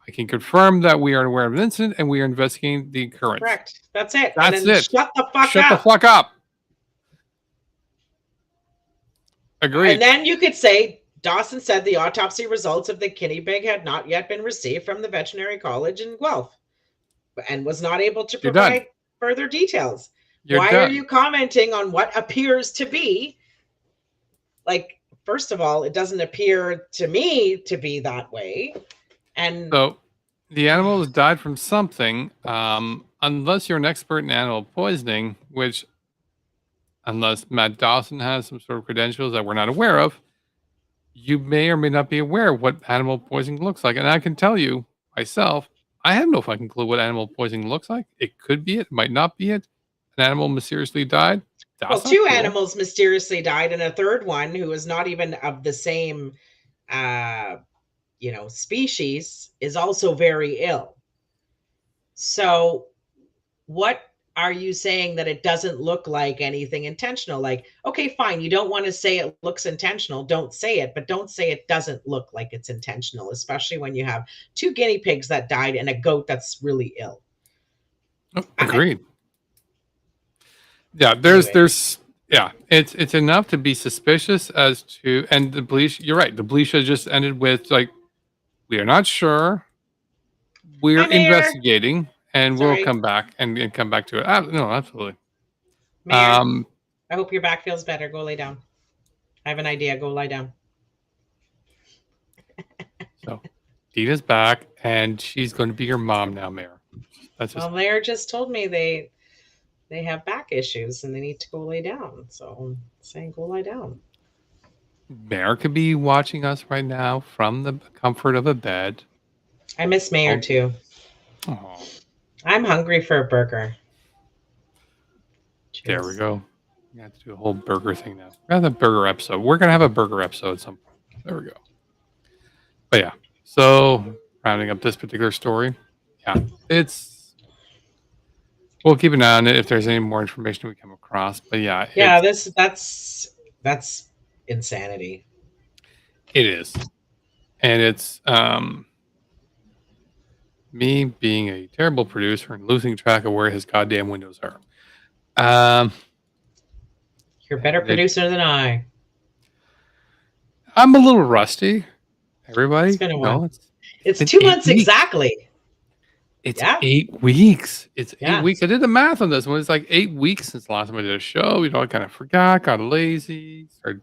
I can confirm that we are aware of an incident and we are investigating the occurrence. Correct. That's it. That's it. Shut the fuck up. Shut the fuck up. Agreed. And then you could say, Dawson said the autopsy results of the guinea pig had not yet been received from the veterinary college in Guelph and was not able to provide further details. Why are you commenting on what appears to be? Like, first of all, it doesn't appear to me to be that way. And so the animal has died from something, unless you're an expert in animal poisoning, which, unless Matt Dawson has some sort of credentials that we're not aware of, you may or may not be aware of what animal poisoning looks like. And I can tell you myself, I have no fucking clue what animal poisoning looks like. It could be it, might not be it. An animal mysteriously died. Well, two animals mysteriously died, and a third one who is not even of the same, species, is also very ill. So, what are you saying that it doesn't look like anything intentional? Like, okay, fine, you don't want to say it looks intentional, don't say it, but don't say it doesn't look like it's intentional, especially when you have two guinea pigs that died and a goat that's really ill. Oh, agreed. Yeah, there's it's enough to be suspicious as to, and the police, you're right, the police should just ended with like, we are not sure, we're investigating, and we'll come back and come back to it. No, absolutely. Mayor, I hope your back feels better. Go lay down. I have an idea. Go lie down. So, Deana's back, and she's going to be your mom now, Mayor. Well, Mayor just told me they have back issues and they need to go lay down. So I'm saying go lie down. Mayor could be watching us right now from the comfort of a bed. I miss Mayor too. Oh. I'm hungry for a burger. Cheers. There we go. We have to do a whole burger thing now. We're going to have a burger episode. We're going to have a burger episode at some point. There we go. But yeah, so rounding up this particular story. Yeah, we'll keep an eye on it if there's any more information we come across. But yeah. Yeah, that's insanity. It is. And it's me being a terrible producer and losing track of where his goddamn windows are. You're a better producer than I. I'm a little rusty. Everybody. It's been a while. It's 2 months exactly. It's 8 weeks. It's 8 weeks. I did the math on this one. It's like 8 weeks since the last time I did a show. I kind of forgot, got lazy, started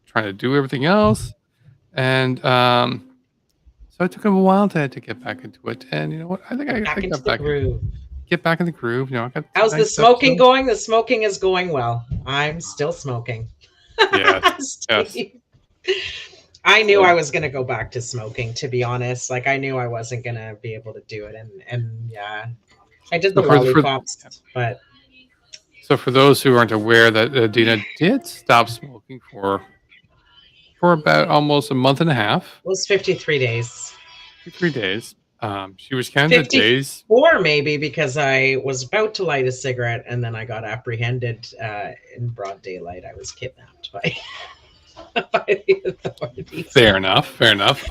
trying to do everything else. And so it took a while to get back into it. And you know what? I think I got back into the groove. Get back in the groove. How's the smoking going? The smoking is going well. I'm still smoking. Yes. I knew I was gonna go back to smoking, to be honest. Like I knew I wasn't gonna be able to do it, and yeah, I did the lollipops, but so for those who aren't aware, that Deana did stop smoking for about almost a month and a half. it was 53 days. 3 days. She was counting the days. 54 maybe, because I was about to light a cigarette and then I got apprehended in broad daylight. I was kidnapped by the authorities. Fair enough. Fair enough.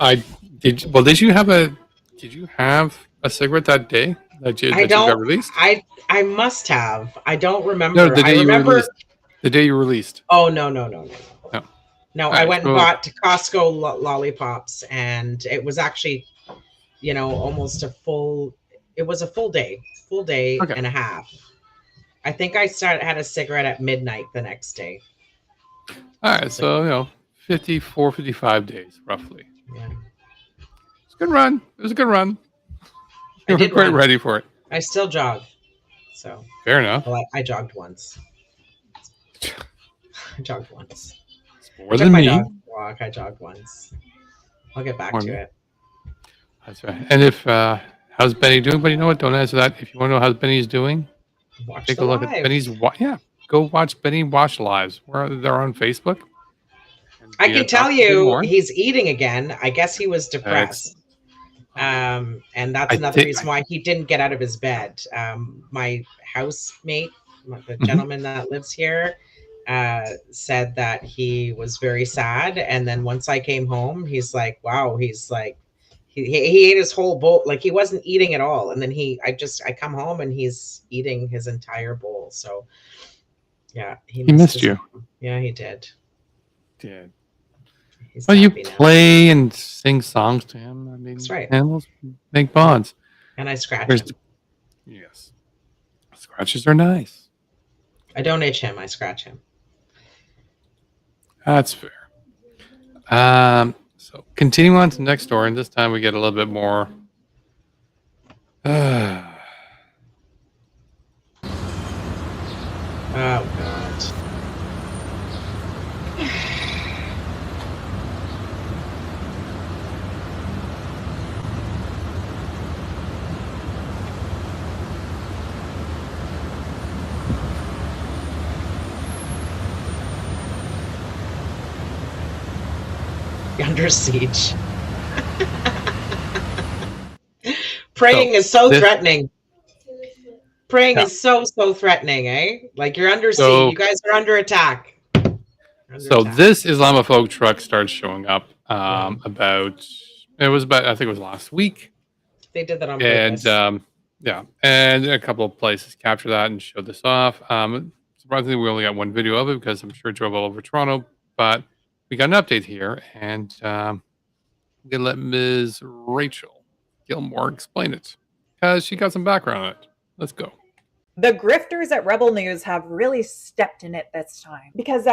Did you have a cigarette that day that you got released? I must have. I don't remember. No, the day you released. The day you released. Oh no. No, I went and bought Costco lollipops, and it was actually, almost a full day and a half. I think I had a cigarette at midnight the next day. All right, so 54, 55 days roughly. Yeah, it's a good run. It was a good run. You were quite ready for it. I still jog, so fair enough. Well, I jogged once. More than me. Walk. I jogged once. I'll get back to it. That's right. And if how's Benny doing? But you know what? Don't answer that. If you want to know how Benny's doing, take a look at Benny's. Go watch Benny Watch Lives. They're on Facebook. I can tell you, he's eating again. I guess he was depressed. And that's another reason why he didn't get out of his bed. My housemate, the gentleman that lives here, said that he was very sad, and then once I came home, he's like, wow, he's like, he ate his whole bowl. Like he wasn't eating at all, and then I come home and he's eating his entire bowl. So yeah, he missed you. Yeah, he did. Well, you play and sing songs to him. I mean, that's right. Animals make bonds. And I scratch him. Yes, scratches are nice. I don't itch him. I scratch him. That's fair. So continuing on to the next story, and this time we get a little bit more. Oh God. Under siege. Praying is so threatening. Praying is so threatening, eh? Like you're under siege. You guys are under attack. This Islamophobe truck starts showing up I think it was last week. They did that on purpose. And a couple of places captured that and showed this off. Surprisingly, we only got one video of it because I'm sure it drove all over Toronto, but we got an update here, and I'm going to let Ms. Rachel Gilmore explain it because she got some background on it. Let's go. The grifters at Rebel News have really stepped in it this time. Because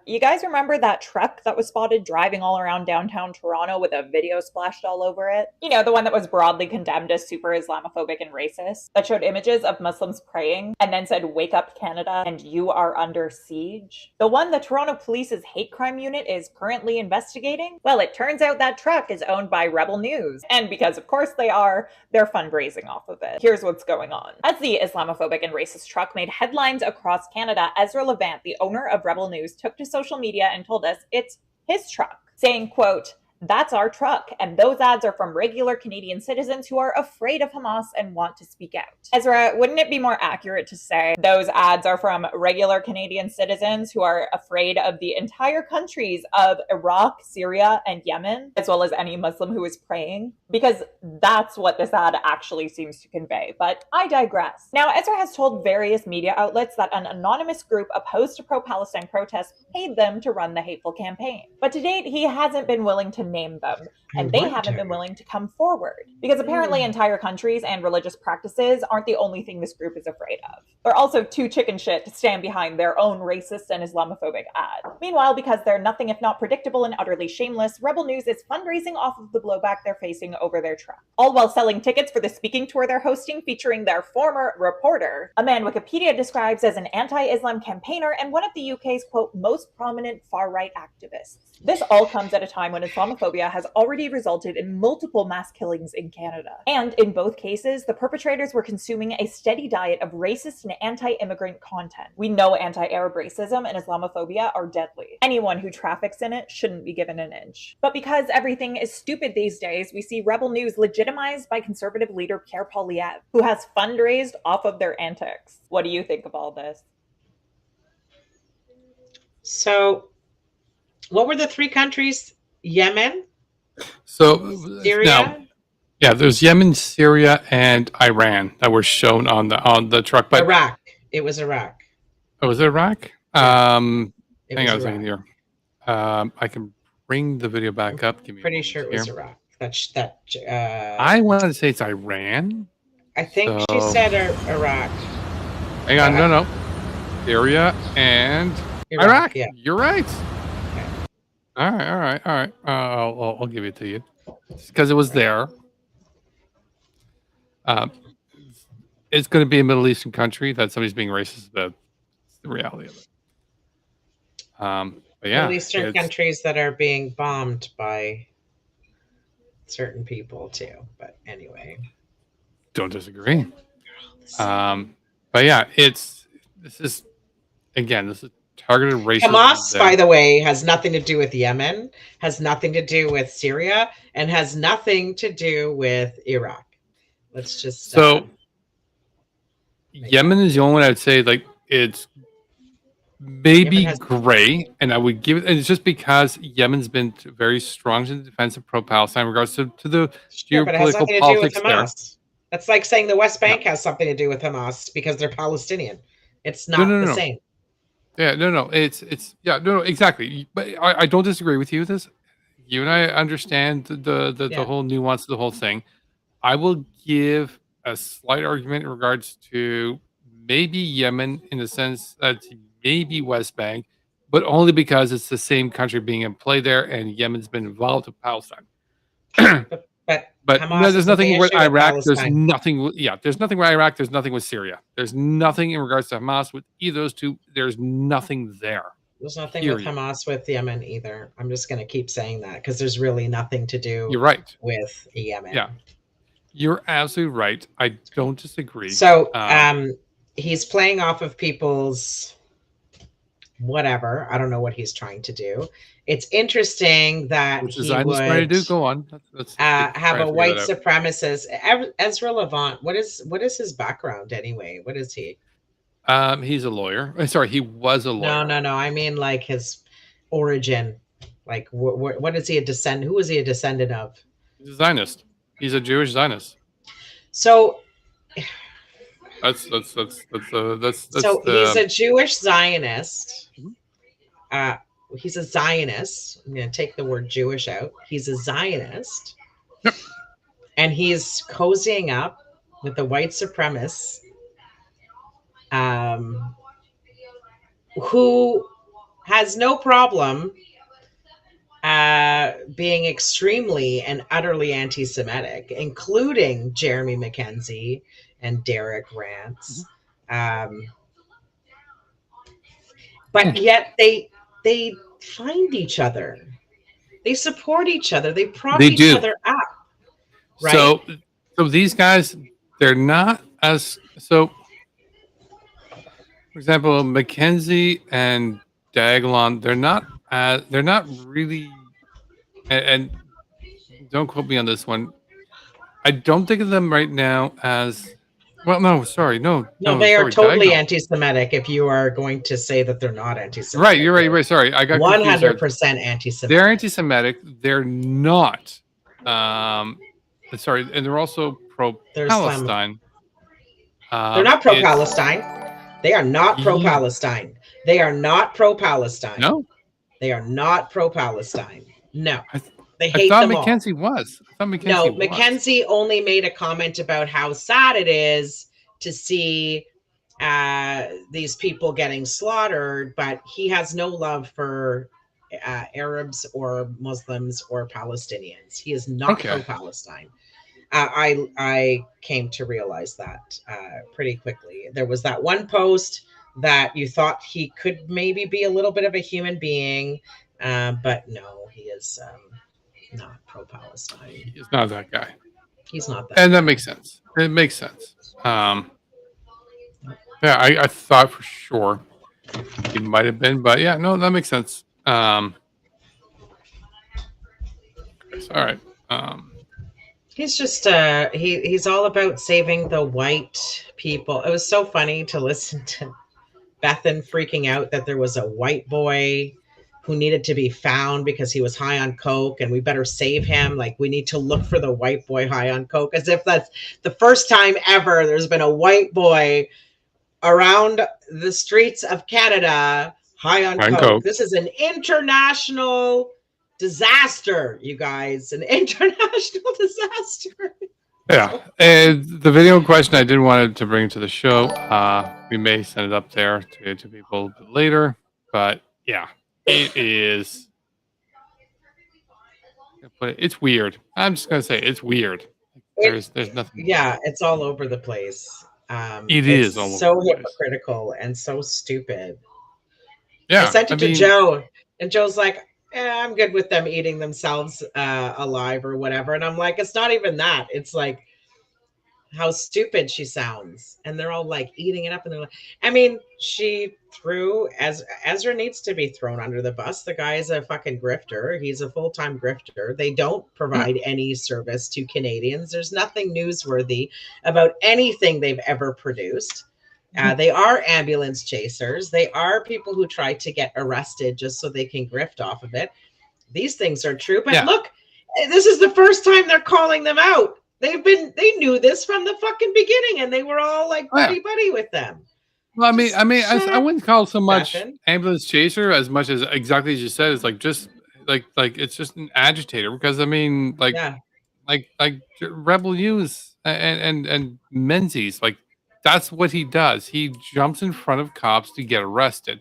you guys remember that truck that was spotted driving all around downtown Toronto with a video splashed all over it? You know, the one that was broadly condemned as super Islamophobic and racist, that showed images of Muslims praying and then said, "Wake up Canada and you are under siege." The one the Toronto Police's hate crime unit is currently investigating? Well, it turns out that truck is owned by Rebel News. And because of course they are, they're fundraising off of it. Here's what's going on. As the Islamophobic and racist truck made headlines across Canada, Ezra Levant, the owner of Rebel News, took to social media and told us it's his truck, saying, quote, "That's our truck, and those ads are from regular Canadian citizens who are afraid of Hamas and want to speak out." Ezra, wouldn't it be more accurate to say those ads are from regular Canadian citizens who are afraid of the entire countries of Iraq, Syria, and Yemen, as well as any Muslim who is praying? Because that's what this ad actually seems to convey. But I digress. Now, Ezra has told various media outlets that an anonymous group opposed to pro-Palestine protests paid them to run the hateful campaign. But to date, he hasn't been willing to name them, and they haven't been willing to come forward. Because apparently entire countries and religious practices aren't the only thing this group is afraid of. They're also too chicken shit to stand behind their own racist and Islamophobic ad. Meanwhile, because they're nothing if not predictable and utterly shameless, Rebel News is fundraising off of the blowback they're facing over their truck. All while selling tickets for the speaking tour they're hosting featuring their former reporter, a man Wikipedia describes as an anti-Islam campaigner and one of the UK's, quote, most prominent far-right activists. This all comes at a time when Islamophobia has already resulted in multiple mass killings in Canada. And in both cases, the perpetrators were consuming a steady diet of racist and anti-immigrant content. We know anti-Arab racism and Islamophobia are deadly. Anyone who traffics in it shouldn't be given an inch. But because everything is stupid these days, we see Rebel News legitimized by conservative leader Pierre Poilievre, who has fundraised off of their antics. What do you think of all this? So, what were the 3 countries? Yemen? So Syria? now, yeah, there's Yemen, Syria, and Iran that were shown on the truck. But Iraq. It was Iraq. Oh, was it Iraq? It hang was on a Iraq. second here. I can bring the video back up. Give me. Pretty sure it was here. Iraq. I want to say it's Iran. I think she said Iraq. Hang on, no. Syria and Iraq. Yeah. You're right. All right. I'll give it to you because it was there. It's going to be a Middle Eastern country that somebody's being racist. That's the reality of it. But yeah, Middle Eastern countries that are being bombed by certain people too. But anyway, don't disagree. But yeah, this is targeted racism. Hamas, by the way, has nothing to do with Yemen, has nothing to do with Syria, and has nothing to do with Iraq. Let's just Yemen is the only one I'd say like it's maybe gray, and I would give it. And it's just because Yemen's been very strong in the defense of pro-Palestine in regards to the geopolitical politics there. That's like saying the West Bank has something to do with Hamas because they're Palestinian. It's not the same. Yeah, no. It's exactly. But I don't disagree with you with this. You and I understand the whole nuance of the whole thing. I will give a slight argument in regards to maybe Yemen in the sense that maybe West Bank, but only because it's the same country being in play there, and Yemen's been involved with Palestine. But no, there's nothing with Iraq. There's nothing. There's nothing with Iraq. There's nothing with Syria. There's nothing in regards to Hamas with either of those two. There's nothing there. There's nothing with Hamas with Yemen either. I'm just going to keep saying that because there's really nothing to do. You're right. With Yemen. Yeah, you're absolutely right. I don't disagree. So he's playing off of people's whatever. I don't know what he's trying to do. It's interesting that he would go on. Have a white supremacist. Ezra Levant. What is his background anyway? What is he? He's a lawyer. Sorry, he was a lawyer. No. I mean, like his origin. Like, what is he a descendant? Who is he a descendant of? He's a Zionist. He's a Jewish Zionist. So that's so he's a Jewish Zionist. He's a Zionist. I'm going to take the word Jewish out. He's a Zionist. Yep. And he's cozying up with the white supremacists who has no problem being extremely and utterly anti-Semitic, including Jeremy McKenzie and Derek Rance. But yet they find each other. They support each other. They prop each other up. Right? So these guys, they're not as so. For example, McKenzie and Daglon, they're not really. And don't quote me on this one. I don't think of them right now as. Well, no, sorry, no, they are totally anti-Semitic. If you are going to say that they're not anti-Semitic, right? You're right. Sorry, I got 100% anti-Semitic. They're anti-Semitic. They're not. Sorry, and they're also pro-Palestine. They're not pro-Palestine. They are not pro-Palestine. They are not pro-Palestine. No, they are not pro-Palestine. No. They I hate thought them all. Mackenzie was. I thought Mackenzie No, was. Mackenzie only made a comment about how sad it is to see these people getting slaughtered, but he has no love for Arabs or Muslims or Palestinians. He is not Okay. pro-Palestine. I came to realize that pretty quickly. There was that one post that you thought he could maybe be a little bit of a human being, but no, he is not pro-Palestine. He's not that guy. He's not that. And that makes sense. It makes sense. Yeah, I thought for sure he might have been, but yeah, no, that makes sense. All right. He's just he's all about saving the white people. It was so funny to listen to Bethan freaking out that there was a white boy who needed to be found because he was high on coke and we better save him. Like, we need to look for the white boy high on coke, as if that's the first time ever there's been a white boy around the streets of Canada high on coke. This is an international disaster, you guys. An international disaster. Yeah. And the video question I did want to bring to the show. We may send it up there to people a little bit later. But yeah, it is. It's weird. I'm just going to say it's weird. There's nothing. Yeah, it's all over the place. It is so hypocritical and so stupid. Yeah, I sent it to Joe, and Joe's like, I'm good with them eating themselves alive or whatever. And I'm like, it's not even that. It's like how stupid she sounds. And they're all like eating it up. And they're like, I mean, she threw, Ezra needs to be thrown under the bus. The guy is a fucking grifter. He's a full-time grifter. They don't provide any service to Canadians. There's nothing newsworthy about anything they've ever produced. They are ambulance chasers. They are people who try to get arrested just so they can grift off of it. These things are true. But look, this is the first time they're calling them out. They knew this from the fucking beginning, and they were all like buddy with them. Well, I wouldn't call it so much ambulance chaser as much as exactly as you said. It's like just like it's just an agitator, because I mean, like Rebel News and Menzies, like that's what he does. He jumps in front of cops to get arrested,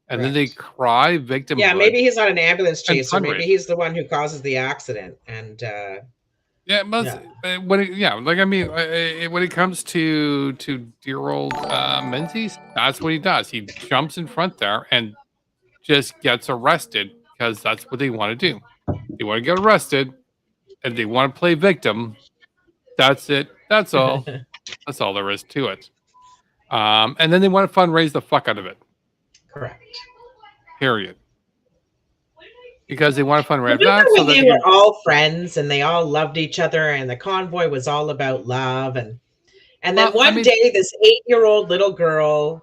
and then they cry victim. Yeah, maybe he's not an ambulance chaser. Maybe he's the one who causes the accident. And when it comes to dear old Menzies, that's what he does. He jumps in front there and just gets arrested because that's what they want to do. They want to get arrested and they want to play victim. That's it. That's all. That's all there is to it. And then they want to fundraise the fuck out of it. Correct. Period. Because they want to fundraise that. So they were all friends and they all loved each other, and the convoy was all about love. And then one day, this 8-year-old little girl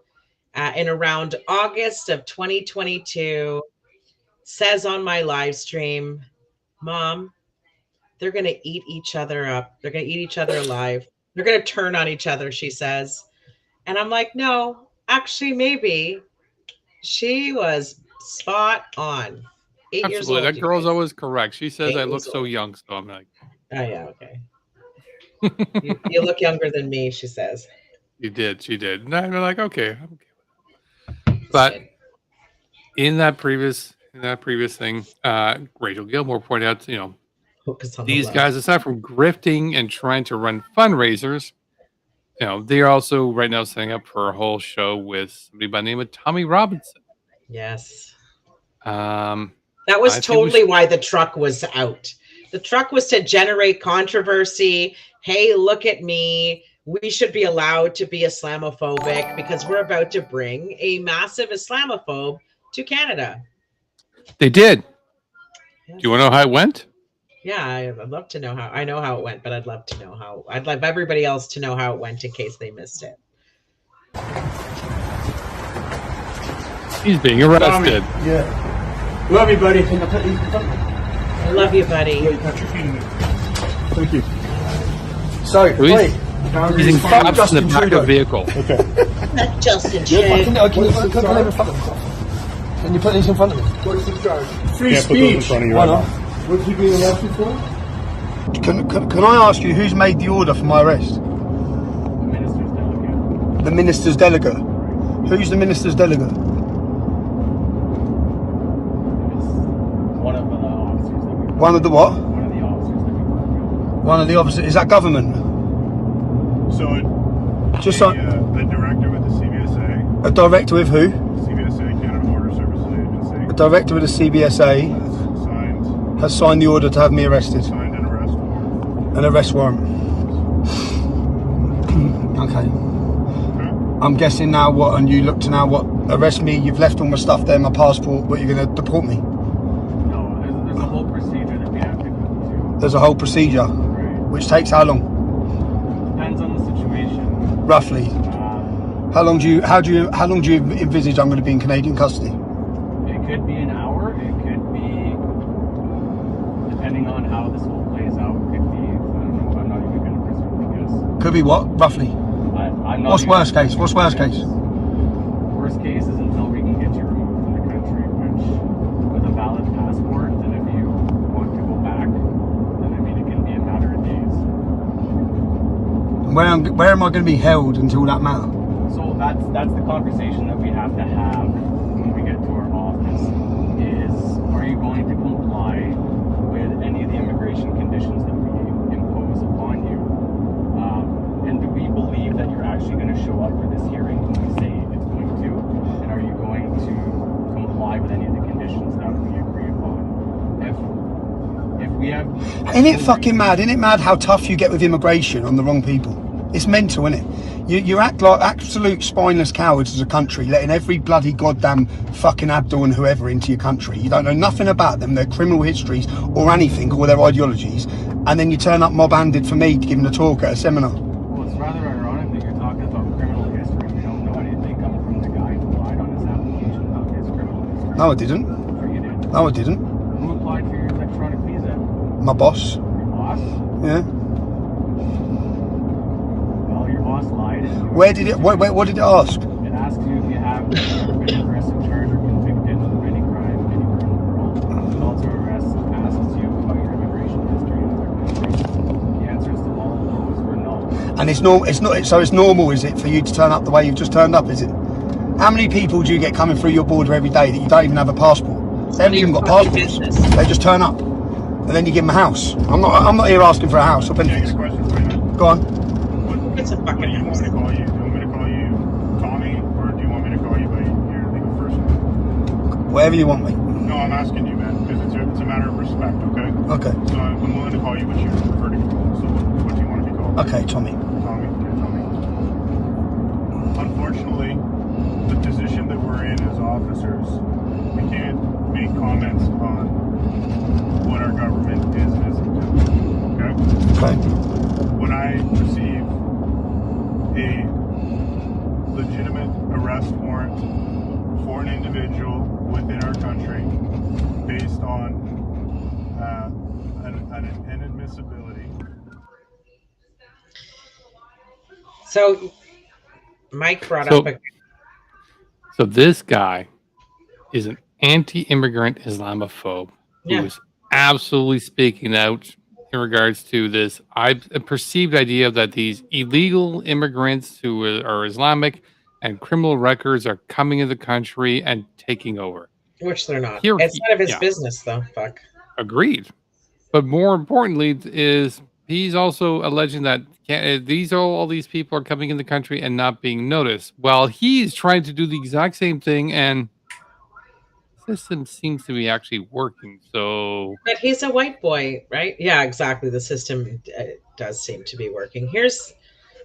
in around August of 2022 says on my live stream, Mom, they're going to eat each other up. They're going to eat each other alive. They're going to turn on each other, she says. And I'm like, no, actually, maybe. She was spot on. 8 years old. That girl's always correct. She says I look so young, so I'm like, oh yeah, okay. you look younger than me, she says. She did. And I'm like, okay, I'm okay with that. But in that previous thing, Rachel Gilmore pointed out, these guys, aside from grifting and trying to run fundraisers, they're also right now setting up for a whole show with somebody by the name of Tommy Robinson. Yes. That was totally why the truck was out. The truck was to generate controversy. Hey, look at me. We should be allowed to be Islamophobic because we're about to bring a massive Islamophobe to Canada. They did. Yes. Do you want to know how it went? Yeah, I'd love to know how. I know how it went, but I'd love to know how. I'd love everybody else to know how it went in case they missed it. He's being arrested. Yeah. Love you, buddy. I love you, buddy. Thank you. Sorry, wait. He's in cuffs in the back of the vehicle. Okay. Not Justin Trudeau. Can you put these in front of me? What's the charge? Free speech. Why not? What's he being arrested for? Can I ask you who's made the order for my arrest? The minister's delegate. Who's the minister's delegate? One of the officers. One of the what? One of the officers. One of the officers. Is that government? So, Just so. a director with the CBSA. A director with who? CBSA, Canada Border Services Agency. A director with the CBSA has signed the order to have me arrested. Signed an arrest warrant. An arrest warrant. Okay. I'm guessing now what, and you look to now what, arrest me, you've left all my stuff there, my passport, but you're going to deport me? No, there's a whole procedure that we have to go through. There's a whole procedure, Right. which takes how long? Depends on the situation. Roughly. How long do you envisage I'm going to be in Canadian custody? It could be an hour. It could be, depending on how this whole plays out, it could be, I don't know, I'm not even going to presume to guess. Could be what, roughly? I'm not What's even- worst case? What's worst case? Worst case is until we can get you removed from the country, which with a valid passport, and if you want to go back, then I mean it can be a matter of days. Where am I going to be held until that matter? So that's the conversation that we have to have when we get to our office. Is are you going to comply with any of the immigration conditions that we impose upon you? And do we believe that you're actually going to show up for this hearing when we say it's going to? And are you going to comply with any of the conditions that we agree upon? If we have... Isn't it fucking mad? Isn't it mad how tough you get with immigration on the wrong people? It's mental, isn't it? You act like absolute spineless cowards as a country, letting every bloody goddamn fucking Abdul and whoever into your country. You don't know nothing about them, their criminal histories or anything, or their ideologies, and then you turn up mob-handed for me to give them a talk at a seminar. Well, it's rather ironic that you're talking about criminal history. We don't know anything coming from the guy who lied on his application about his criminal history. No, I didn't. Sure you did. No, I didn't. Who applied for your electronic visa? My boss. Your boss? Yeah. Well, your boss lied. Where did it? What did it ask? It asks you if you have ever been arrested, charged, or convicted of any crime anywhere in the world. It also asks you about your immigration history in other countries. The answers to all of those were no. And it's normal. It's not. So it's normal, is it, for you to turn up the way you've just turned up? Is it? How many people do you get coming through your border every day that you don't even have a passport? They haven't even got passports. They just turn up, and then you give them a house. I'm not here asking for a house or benefits. Go on. It's a fucking house. Do you want me to call you Tommy, or do you want me to call you by your legal first name? Whatever you want, mate. No, I'm asking you, man, because it's a matter of respect, okay? Okay. So I'm willing to call you what you prefer to be called. So what do you want to be called? Okay, Tommy. Tommy. Okay, Tommy. Unfortunately, the position that we're in as officers, we can't make comments on what our government is and isn't doing. Okay? Okay. When I receive a legitimate arrest warrant for an individual within our country based on an inadmissibility. So Mike brought up a... So this guy is an anti-immigrant Islamophobe Yeah. who is absolutely speaking out in regards to this a perceived idea that these illegal immigrants who are Islamic and criminal records are coming into the country and taking over. Which they're not. Here- It's none of his yeah. business, though. Fuck. Agreed. But more importantly is he's also alleging that all these people are coming in the country and not being noticed, while he's trying to do the exact same thing, and the system seems to be actually working. So, But he's a white boy, right? Yeah, exactly. The system does seem to be working. Here's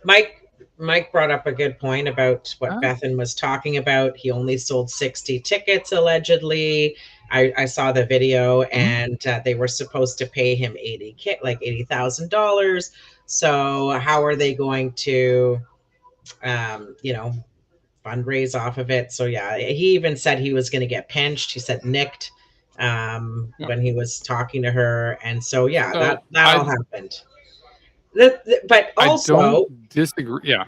Mike. Mike brought up a good point about what Bethan was talking about. He only sold 60 tickets, allegedly. I saw the video, and they were supposed to pay him $80,000. So how are they going to, fundraise off of it? So yeah, he even said he was going to get pinched. He said nicked when he was talking to her, and so yeah, that all happened. But also, I don't disagree. Yeah.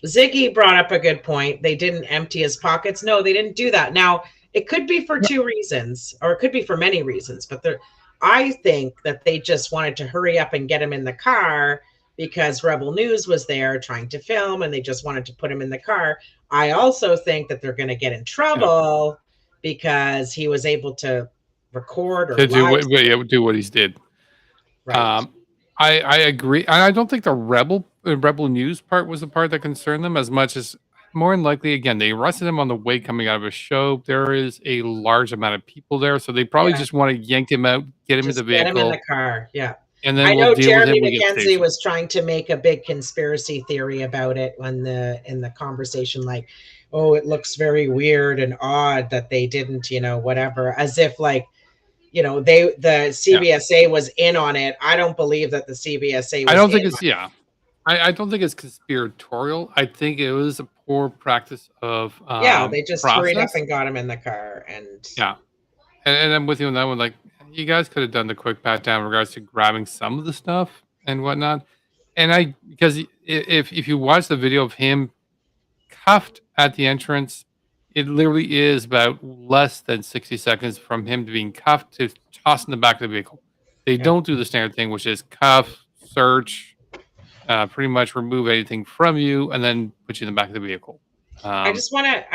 Ziggy brought up a good point. They didn't empty his pockets. No, they didn't do that. Now, it could be for two reasons, or it could be for many reasons, but I think that they just wanted to hurry up and get him in the car because Rebel News was there trying to film and they just wanted to put him in the car. I also think that they're going to get in trouble because he was able to record or To do live. do what he's did. Right. I agree. And I don't think the Rebel News part was the part that concerned them as much as more than likely, again, they arrested him on the way coming out of a show. There is a large amount of people there, so they probably Yeah. just want to yank him out, get him in the Just get him in the vehicle, car. Yeah. and then I we'll know deal with him Jeremy when we get McKenzie stationed. was trying to make a big conspiracy theory about it when in the conversation, like, oh, it looks very weird and odd that they didn't, whatever, as if like, the CBSA was in on it. I don't believe that the CBSA I was don't think in it's I don't think it's conspiratorial. I think it was a poor practice of Yeah, they just hurried up process. and got him in the car and Yeah. And I'm with you on that one. Like, you guys could have done the quick pat down in regards to grabbing some of the stuff and whatnot. And because if you watch the video of him cuffed at the entrance, it literally is about less than 60 seconds from him to being cuffed to tossed in the back of the vehicle. They don't do the standard thing, which is cuff, search, pretty much remove anything from you, and then put you in the back of the vehicle. I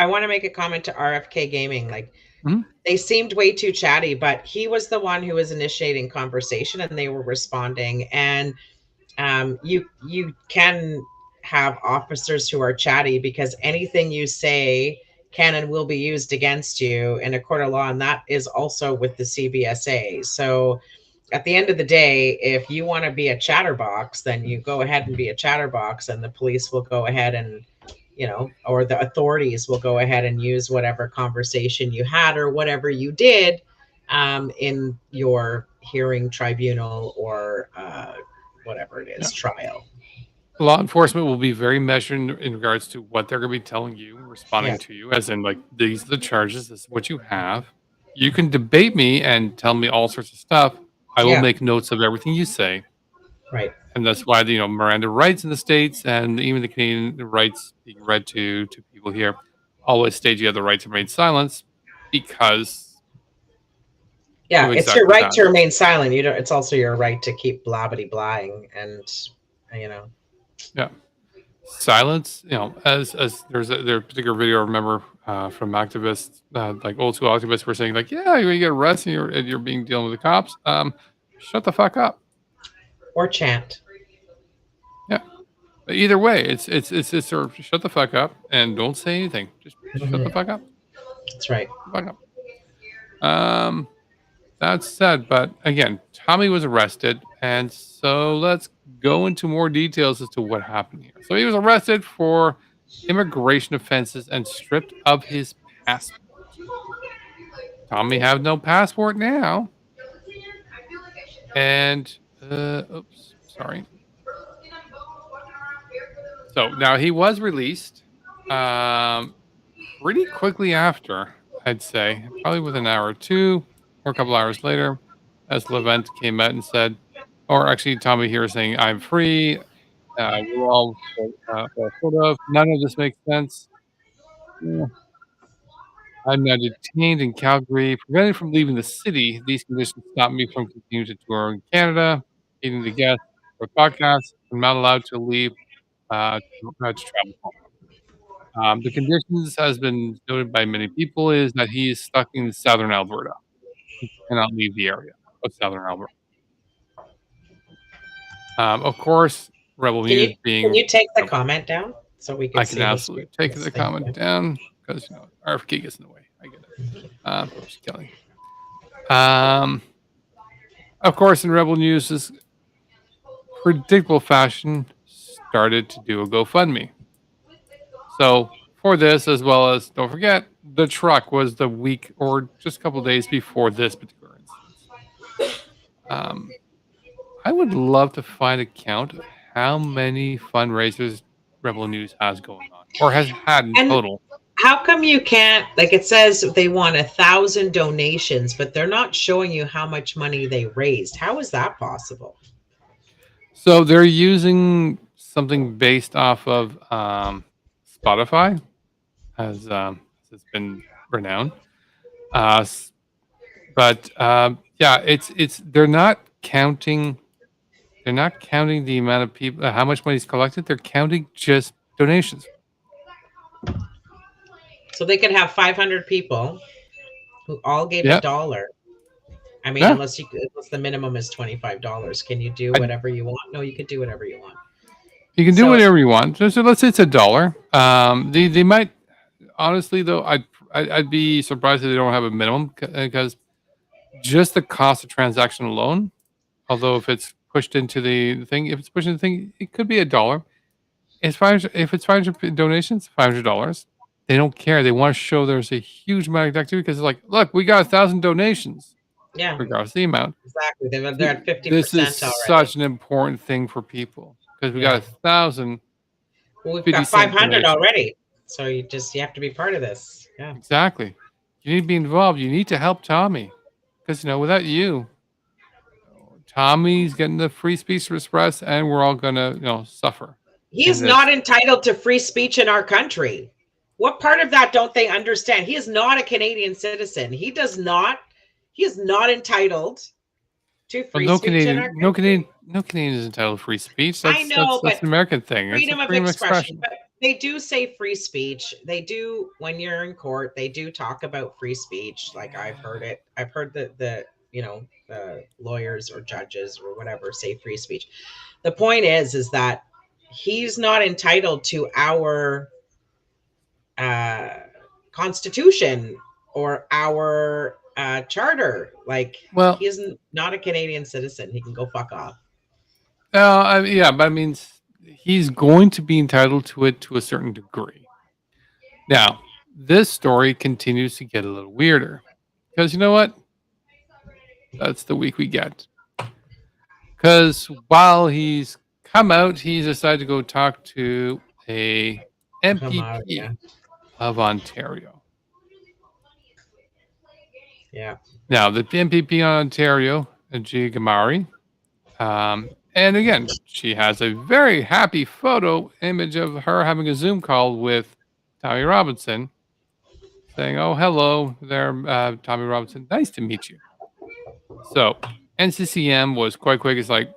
want to make a comment to RFK Gaming. Like, Mhm. they seemed way too chatty, but he was the one who was initiating conversation and they were responding. And you can have officers who are chatty because anything you say can and will be used against you in a court of law, and that is also with the CBSA. So at the end of the day, if you want to be a chatterbox, then you go ahead and be a chatterbox, and the police will go ahead and, or the authorities will go ahead and use whatever conversation you had or whatever you did in your hearing, tribunal, or whatever it is, trial. Law enforcement will be very measured in regards to what they're going to be telling you, responding to you, as in, like, these are the charges, this is what you have. You can debate me and tell me all sorts of stuff. I will Yeah. make notes of everything you say. Right. And that's why, Miranda rights in the States and even the Canadian rights being read to people here always state you have the right to remain silent because Yeah, of it's your exactly right that. to remain silent. It's also your right to keep blabbity blying and Yeah. Silence, as there's a particular video I remember from activists, like old school activists were saying, like, yeah, you get arrested and you're being dealing with the cops. Shut the fuck up. Or chant. Yeah. But either way, it's sort of shut the fuck up and don't say anything. Just shut the fuck up. That's right. Shut the fuck up. That's said, but again, Tommy was arrested, and so let's go into more details as to what happened here. So he was arrested for immigration offenses and stripped of his passport. Tommy have no passport now. And oops, sorry. So now he was released pretty quickly after, I'd say, probably within an hour or two, or a couple hours later, as Levent came out and said, or actually Tommy here saying, I'm free. We're all sort of, none of this makes sense. Yeah. I'm now detained in Calgary, prevented from leaving the city. These conditions stop me from continuing to tour in Canada, eating the guests for podcasts. I'm not allowed to leave to travel home. The conditions, has been noted by many people, is that he is stuck in southern Alberta. He cannot leave the area of southern Alberta. Of course, Rebel News Can you take the comment down so we can I see can absolutely take the comment down because RFK gets in the way. I get it. Just kidding. Of course, in Rebel News, this predictable fashion started to do a GoFundMe. So for this, as well as, don't forget, the truck was the week or just a couple days before this particular instance. I would love to find a count of how many fundraisers Rebel News has going on or has had in total. How come you can't, like, it says they want 1,000 donations, but they're not showing you how much money they raised? How is that possible? So they're using something based off of Spotify, as it's been renowned. But Yeah, it's they're not counting. They're not counting the amount of people, how much money's collected. They're counting just donations. So they could have 500 people who all gave Yeah, $1. I mean, yeah. unless the minimum is $25, can you do I, whatever you want? No, you could do whatever you want. you can do So whatever you want. So let's say it's $1. They might, honestly though, I'd be surprised if they don't have a minimum because just the cost of transaction alone. Although if it's pushed into the thing, if it's pushed into the thing, it could be $1. It's 500, if it's 500 donations, $500. They don't care. They want to show there's a huge amount of activity because it's like, look, we got 1,000 donations, yeah, regardless of the amount. exactly. They're at This is 50% already. such an important thing for people because we got Yeah. 1,000 Well, we've 50 got cent 500 donations. already. So you have to be part of this. Yeah. Exactly. You need to be involved. You need to help Tommy because without you, Tommy's getting the free speech express, and we're all gonna suffer. He in is this. not entitled to free speech in our country. What part of that don't they understand? He is not a Canadian citizen. He is not entitled to Well, free speech in our country. no Canadian is entitled to free speech. I know, That's but an American thing. It's a freedom of freedom of expression. expression. But they do say free speech. They do, when you're in court, they do talk about free speech. Like I've heard it. I've heard the lawyers or judges or whatever say free speech. The point is that he's not entitled to our constitution or our charter. Like Well, he isn't not a Canadian citizen. He can go fuck off. yeah, but I mean, he's going to be entitled to it to a certain degree. Now, this story continues to get a little weirder because you know what? That's the week we get. Because while he's come out, he's decided to go talk to a MPP Yeah. of Ontario. Yeah. Now, the MPP on Ontario, Gia Gamari, and again, she has a very happy photo image of her having a Zoom call with Tommy Robinson, saying, "Oh, hello there, Tommy Robinson. Nice to meet you." So, NCCM was quite quick. It's like,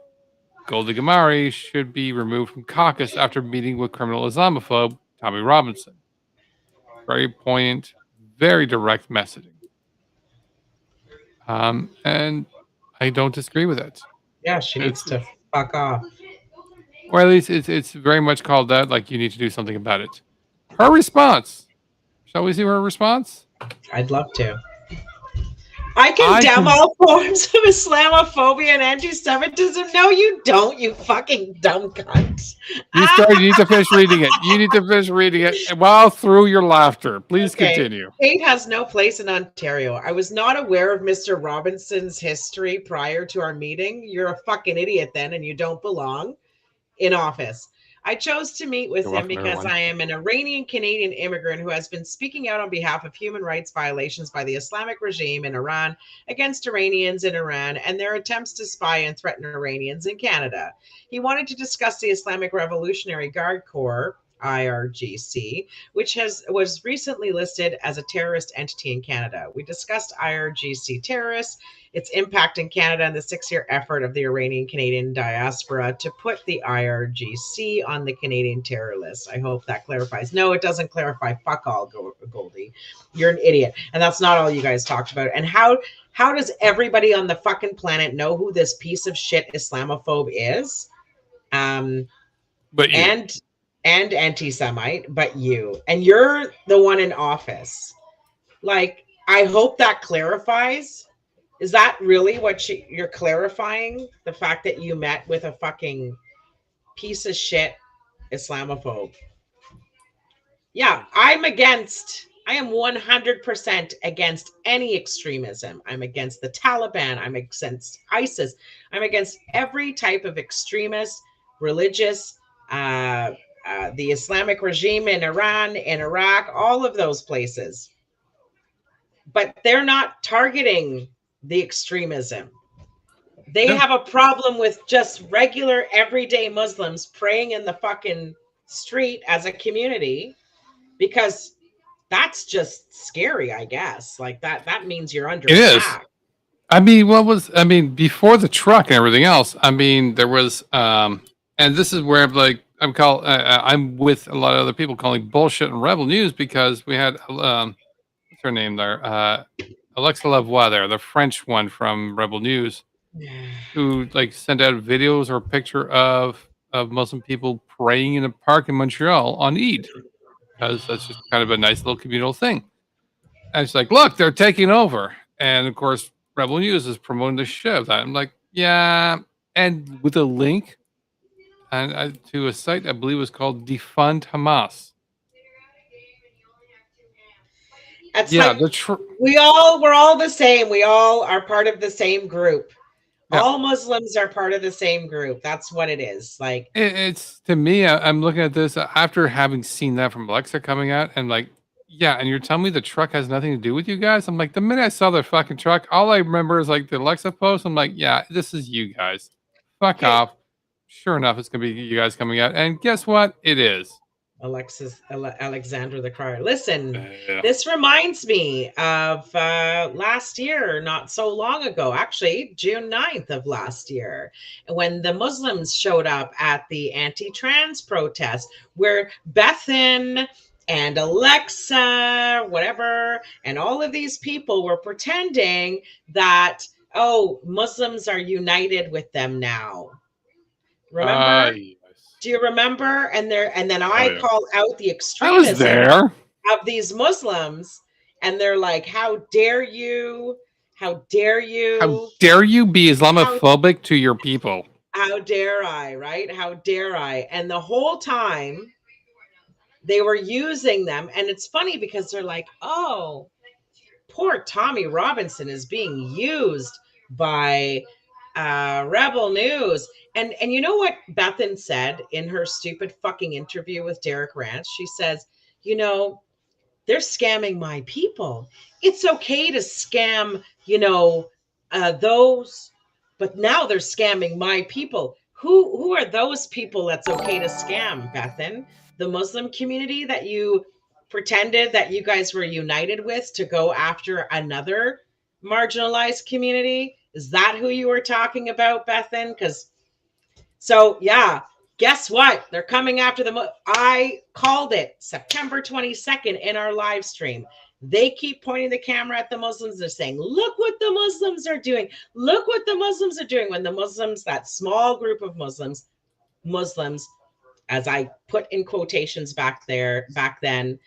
Golda Gamari should be removed from caucus after meeting with criminal Islamophobe Tommy Robinson. Very poignant, very direct messaging. And I don't disagree with it. Yeah, she needs to fuck off. Or at least it's very much called that, like you need to do something about it. Her response. Shall we see her response? I'd love to. I condemn all forms of Islamophobia and anti-Semitism. No, you don't, you fucking dumb cunt. You need to finish reading it. You need to finish reading it while through your laughter. Please continue. Hate has no place in Ontario. I was not aware of Mr. Robinson's history prior to our meeting. You're a fucking idiot then, and you don't belong in office. I chose to meet with him because I am an Iranian Canadian immigrant who has been speaking out on behalf of human rights violations by the Islamic regime in Iran against Iranians in Iran and their attempts to spy and threaten Iranians in Canada. He wanted to discuss the Islamic Revolutionary Guard Corps, IRGC, which was recently listed as a terrorist entity in Canada. We discussed IRGC terrorists, its impact in Canada, and the 6-year effort of the Iranian Canadian diaspora to put the IRGC on the Canadian terror list. I hope that clarifies. No, it doesn't clarify. Fuck all, Goldie. You're an idiot. And that's not all you guys talked about. And how does everybody on the fucking planet know who this piece of shit Islamophobe is? But you. And anti-Semite, but you. And you're the one in office. Like, I hope that clarifies. Is that really what you're clarifying? The fact that you met with a fucking piece of shit Islamophobe? Yeah, I am 100% against any extremism. I'm against the Taliban. I'm against ISIS. I'm against every type of extremist, religious, the Islamic regime in Iran, in Iraq, all of those places. But they're not targeting the extremism. They have a problem with just regular everyday Muslims praying in the fucking street as a community, because that's just scary, I guess. Like that means you're under attack. I mean, before the truck and everything else, I mean, there was, and this is where I'm with a lot of other people calling bullshit and Rebel News because we had, what's her name there? Alexa Lavoie there, the French one from Rebel News, who like sent out videos or a picture of Muslim people praying in a park in Montreal on Eid because that's just kind of a nice little communal thing. And it's like, look, they're taking over. And of course, Rebel News is promoting the shit of that. I'm like, yeah. And with a link to a site, I believe it was called Defund Hamas. It's like we're all the same. We all are part of the same group. Yeah. All Muslims are part of the same group. That's what it is. Like it's to me, I'm looking at this after having seen that from Alexa coming out and like, yeah, and you're telling me the truck has nothing to do with you guys? I'm like, the minute I saw the fucking truck, all I remember is like the Alexa post. I'm like, yeah, this is you guys. Fuck off. Sure enough, it's gonna be you guys coming out. And guess what? It is. Alexandra the Crier. Listen, this reminds me of last year, not so long ago, actually, June 9th of last year, when the Muslims showed up at the anti-trans protest, where Bethan and Alexa, whatever, and all of these people were pretending that, oh, Muslims are united with them now. Remember? Do you remember? And then I call out the extremism of these Muslims, and they're like, "How dare you? How dare you? How dare you be Islamophobic to your people? How dare I? Right? How dare I?" And the whole time they were using them, and it's funny because they're like, "Oh, poor Tommy Robinson is being used by Rebel News." And you know what Bethan said in her stupid fucking interview with Derek Ranch? She says, you know, they're scamming my people. It's okay to scam, those, but now they're scamming my people. Who are those people that's okay to scam, Bethan? The Muslim community that you pretended that you guys were united with to go after another marginalized community? Is that who you were talking about, Bethan? So yeah, guess what? They're coming after them. I called it September 22nd in our live stream. They keep pointing the camera at the Muslims. They're saying, look what the Muslims are doing. Look what the Muslims are doing. When the Muslims, that small group of Muslims, as I put in quotations back then,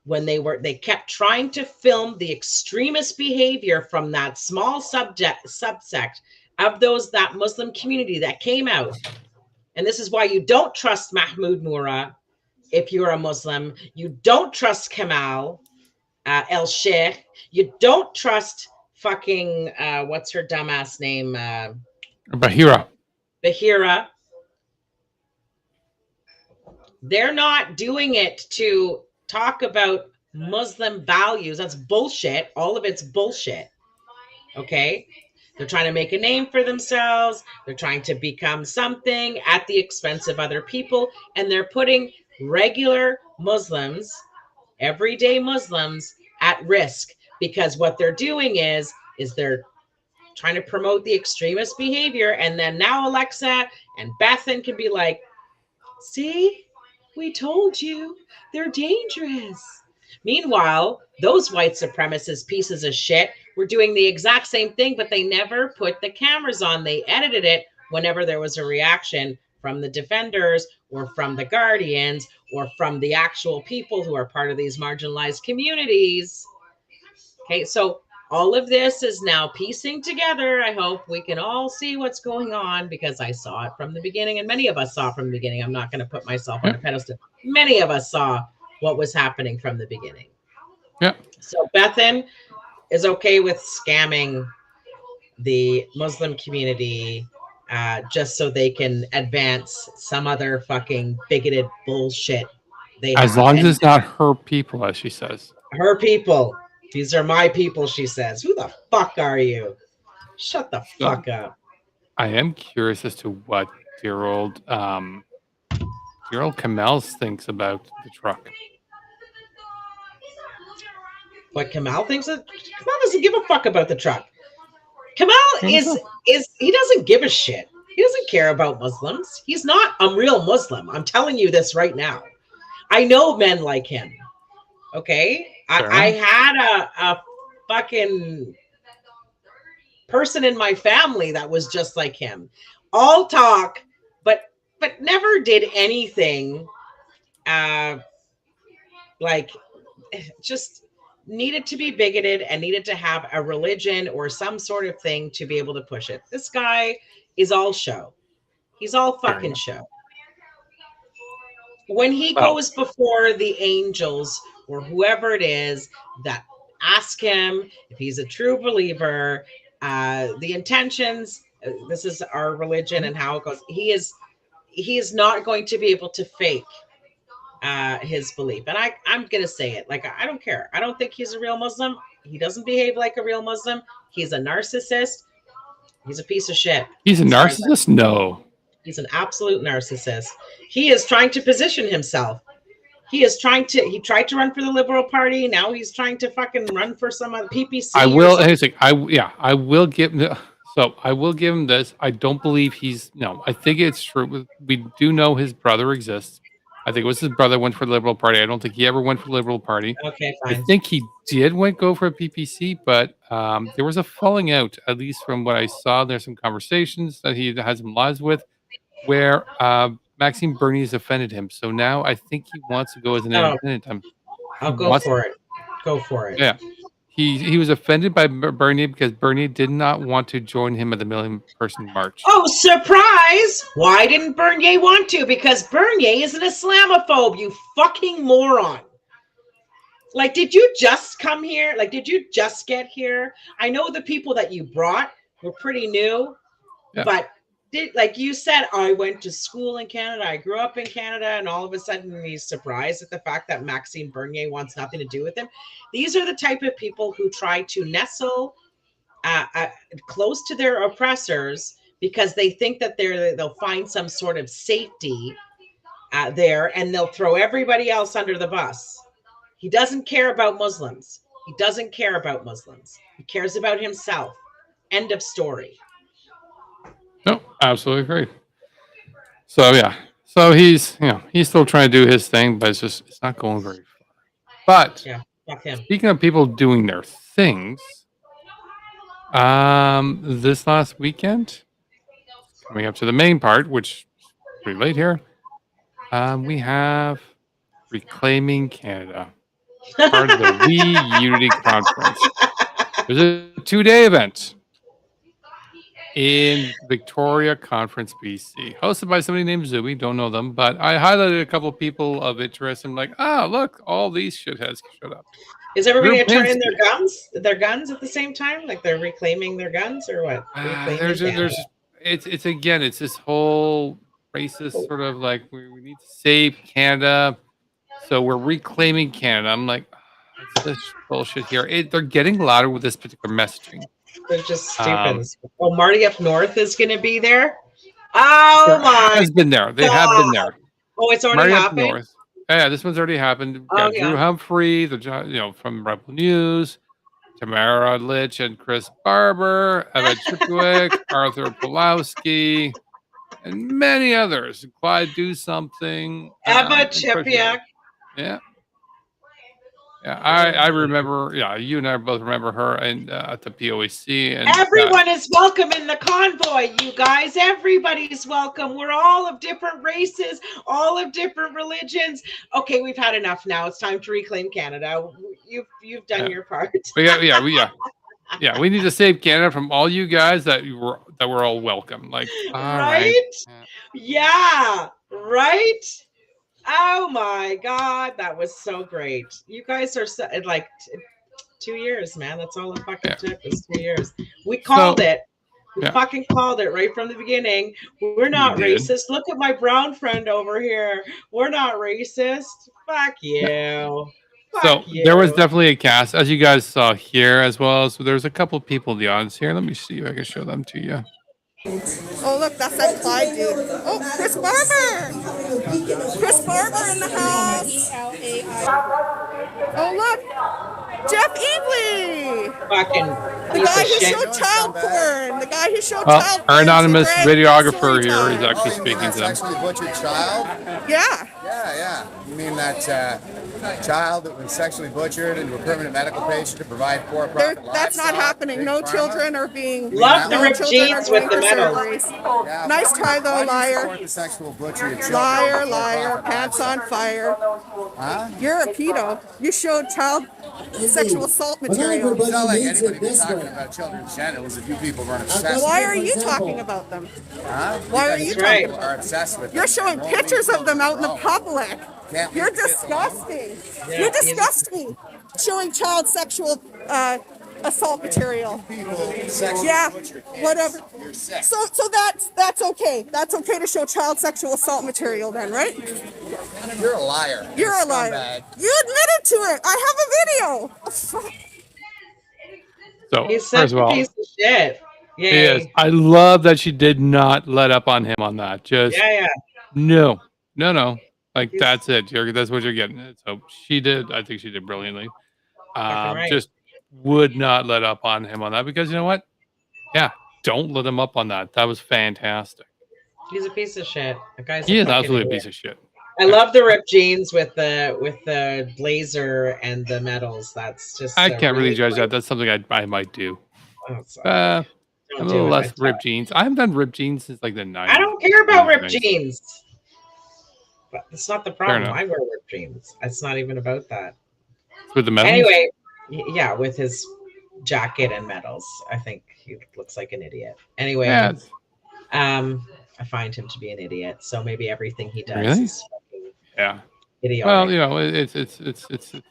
when they kept trying to film the extremist behavior from that small subsect of that Muslim community that came out. And this is why you don't trust Mahmoud Noura if you're a Muslim. You don't trust Kamal El Sheikh. You don't trust fucking, what's her dumbass name? Bahira. They're not doing it to talk about Muslim values. That's bullshit. All of it's bullshit. Okay? They're trying to make a name for themselves. They're trying to become something at the expense of other people. And they're putting regular Muslims, everyday Muslims, at risk, because what they're doing is they're trying to promote the extremist behavior. And then now Alexa and Bethan can be like, see, we told you, they're dangerous. Meanwhile, those white supremacist pieces of shit were doing the exact same thing, but they never put the cameras on. They edited it whenever there was a reaction from the defenders or from the guardians or from the actual people who are part of these marginalized communities. Okay, so all of this is now piecing together. I hope we can all see what's going on, because I saw it from the beginning, and many of us saw from the beginning. I'm not going to put myself on a pedestal. Many of us saw what was happening from the beginning. Yeah. So Bethan is okay with scamming the Muslim community just so they can advance some other fucking bigoted bullshit. As long as it's not her people, as she says. Her people. These are my people, she says. Who the fuck are you? Shut the fuck up. I am curious as to what dear old Kamal thinks about the truck. What Kamal thinks? Kamal doesn't give a fuck about the truck. Kamal is he doesn't give a shit. He doesn't care about Muslims. He's not a real Muslim. I'm telling you this right now. I know men like him. Okay, I had a fucking person in my family that was just like him. All talk, but never did anything. Like, just needed to be bigoted and needed to have a religion or some sort of thing to be able to push it. This guy is all show. He's all fucking show. When he goes before the angels or whoever it is that ask him if he's a true believer, the intentions, this is our religion and how it goes. He is not going to be able to fake his belief. And I'm gonna say it, like, I don't care. I don't think he's a real Muslim. He doesn't behave like a real Muslim. He's a narcissist. He's a piece of shit. He's a narcissist? No. He's an absolute narcissist. He is trying to position himself. He tried to run for the Liberal Party. Now he's trying to fucking run for some other PPC. I will give him this. I don't believe I think it's true. We do know his brother exists. I think it was his brother went for the Liberal Party. I don't think he ever went for the Liberal Party. Okay, fine. I think he did go for a PPC, but there was a falling out, at least from what I saw. There's some conversations that he had some lives with where Maxime Bernier has offended him. So now I think he wants to go as an independent. I'll go for it. Go for it. Yeah. He was offended by Bernier because Bernier did not want to join him at the million-person march. Oh, surprise! Why didn't Bernier want to? Because Bernier is an Islamophobe, you fucking moron. Like, did you just come here? Like, did you just get here? I know the people that you brought were pretty new, but like you said, I went to school in Canada, I grew up in Canada, and all of a sudden he's surprised at the fact that Maxime Bernier wants nothing to do with him. These are the type of people who try to nestle close to their oppressors because they think that they'll find some sort of safety there, and they'll throw everybody else under the bus. He doesn't care about Muslims. He doesn't care about Muslims. He cares about himself. End of story. No, absolutely agree. So he's still trying to do his thing, but it's not going very far. But fuck him. Speaking of people doing their things, this last weekend, coming up to the main part, which is pretty late here, we have Reclaiming Canada, part of the We Unity Conference. There's a 2-day event in Victoria Conference, BC, hosted by somebody named Zooey. Don't know them, but I highlighted a couple of people of interest. I'm like, look, all these shitheads showed up. Is everybody going to turn in their guns at the same time? Like they're reclaiming their guns or what? It's this whole racist sort of like, we need to save Canada, so we're reclaiming Canada. I'm like, it's this bullshit here. They're getting louder with this particular messaging. They're just stupid. Marty up north is going to be there. Oh my! Has been there. They have been there. Oh, it's already happened. Yeah, this one's already happened. Drew Humphrey, from Rebel News, Tamara Litch and Chris Barber, Eva Chipwick, Arthur Pulowski, and many others. Clyde Do Something. Eva Chipwick. Yeah. Yeah, I remember. Yeah, you and I both remember her and at the POAC. And everyone is welcome in the convoy, you guys. Everybody's welcome. We're all of different races, all of different religions. Okay, we've had enough now. It's time to reclaim Canada. You've done your part. We need to save Canada from all you guys that were all welcome. Like, right? Yeah, right. Oh my God, that was so great. You guys are like 2 years, man. That's all it fucking took was 2 years. We called it. We fucking called it right from the beginning. We're not racist. Look at my brown friend over here. We're not racist. Fuck you. There was definitely a cast, as you guys saw here as well. So there's a couple of people in the audience here. Let me see if I can show them to you. Oh, look, that's that Clyde dude. Oh, Chris Barber! Chris Barber in the house! Oh, look! Jeff Eagley. Fucking The piece guy of who shit. showed child porn. The guy who showed Well, child our porn. anonymous to videographer here is actually speaking to them. Sexually butchered child? Yeah. Yeah. You mean that child that was sexually butchered into a permanent medical patient to provide for-profit That's not happening. No children are being. Love the no ripped children are jeans with going the for medals. surgeries. Yeah, Nice try though, liar. Support the sexual butchery of children. Liar, liar, pants on fire. Huh? You're a pedo. You showed child sexual assault material. It's not like anybody was talking about children's genitals if you people weren't obsessed. Why are you talking about them? Huh? Why are Because you people talking about are them? obsessed with You're them. showing Won't pictures leave of them out in the alone. public. Can't You're leave kids alone. disgusting. Yeah, You disgust me. Showing child sexual assault material. Yeah, whatever. So that's okay. That's okay to show child sexual assault material then, right? You're a liar. You're a liar. Scumbag. You admitted to it. I have a video. So, He's first such of a all, piece of shit. he Yay. is. I love that she did not let up on him on that. Just Yeah. no. Like that's it. That's what you're getting. So she did. I think she did brilliantly. Right. Just would not let up on him on that because you know what? Yeah, don't let him up on that. That was fantastic. He's a piece of shit. The guy's He a is fucking absolutely a idiot. piece of shit. I love the ripped jeans with the blazer and the medals. That's just. I can't really judge great. that. That's something I might do. Oh, sorry. I'm a little less ripped jeans. I haven't done ripped jeans since like the 90s. I don't care about ripped Things. jeans. But that's not the problem. enough. I wear ripped jeans. It's not even about that. With the medals? Anyway, yeah, with his jacket and medals, I think he looks like an idiot. Anyway, Yeah. I find him to be an idiot. So maybe everything he does Really? is fucking Yeah. idiotic. Well, you know, it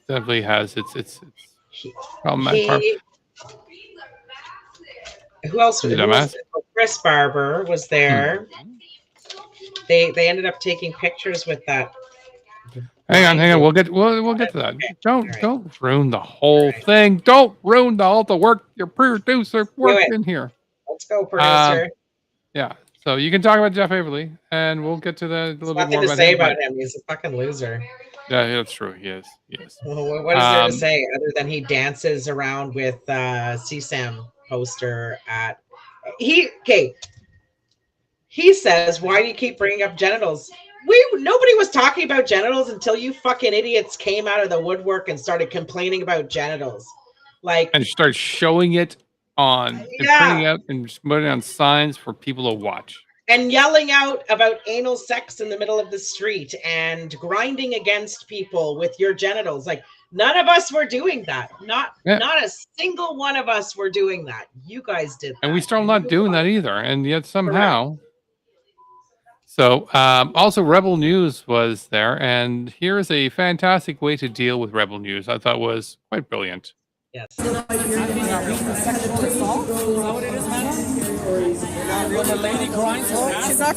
definitely has its problematic part. Who else? Is it Who was dumbass? Chris Barber was there. They ended up taking pictures with that. Hang on. We'll get to that. Don't ruin the whole thing. Don't ruin all the work your producer worked in here. Let's go, producer. Yeah. So you can talk about Jeff Averly, and we'll get to the a little bit Nothing more to about say him. about him. He's a fucking loser. Yeah, that's true. He is. Well, what is there to say other than he dances around with CSAM poster at he says, why do you keep bringing up genitals? Nobody was talking about genitals until you fucking idiots came out of the woodwork and started complaining about genitals. Like, and start showing it on and printing out and just putting it on signs for people to watch. And yelling out about anal sex in the middle of the street and grinding against people with your genitals. Like, none of us were doing that. Not a single one of us were doing that. You guys did that. And we still not doing that either. And yet somehow. So also Rebel News was there. And here's a fantastic way to deal with Rebel News. I thought was quite brilliant. Yes. She's not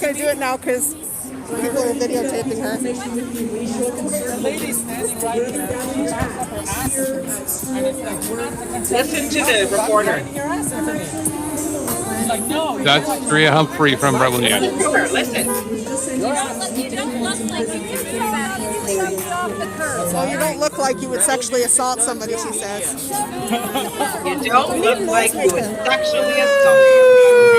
going to do it now because people are videotaping her. The lady standing right here. Listen to the reporter. Like, no, that's Drea Humphrey from Rebel News. Listen. You don't look like you can do that. You jumped off the curb. Well, you don't look like you would sexually assault somebody, she says. You don't look like you would sexually assault.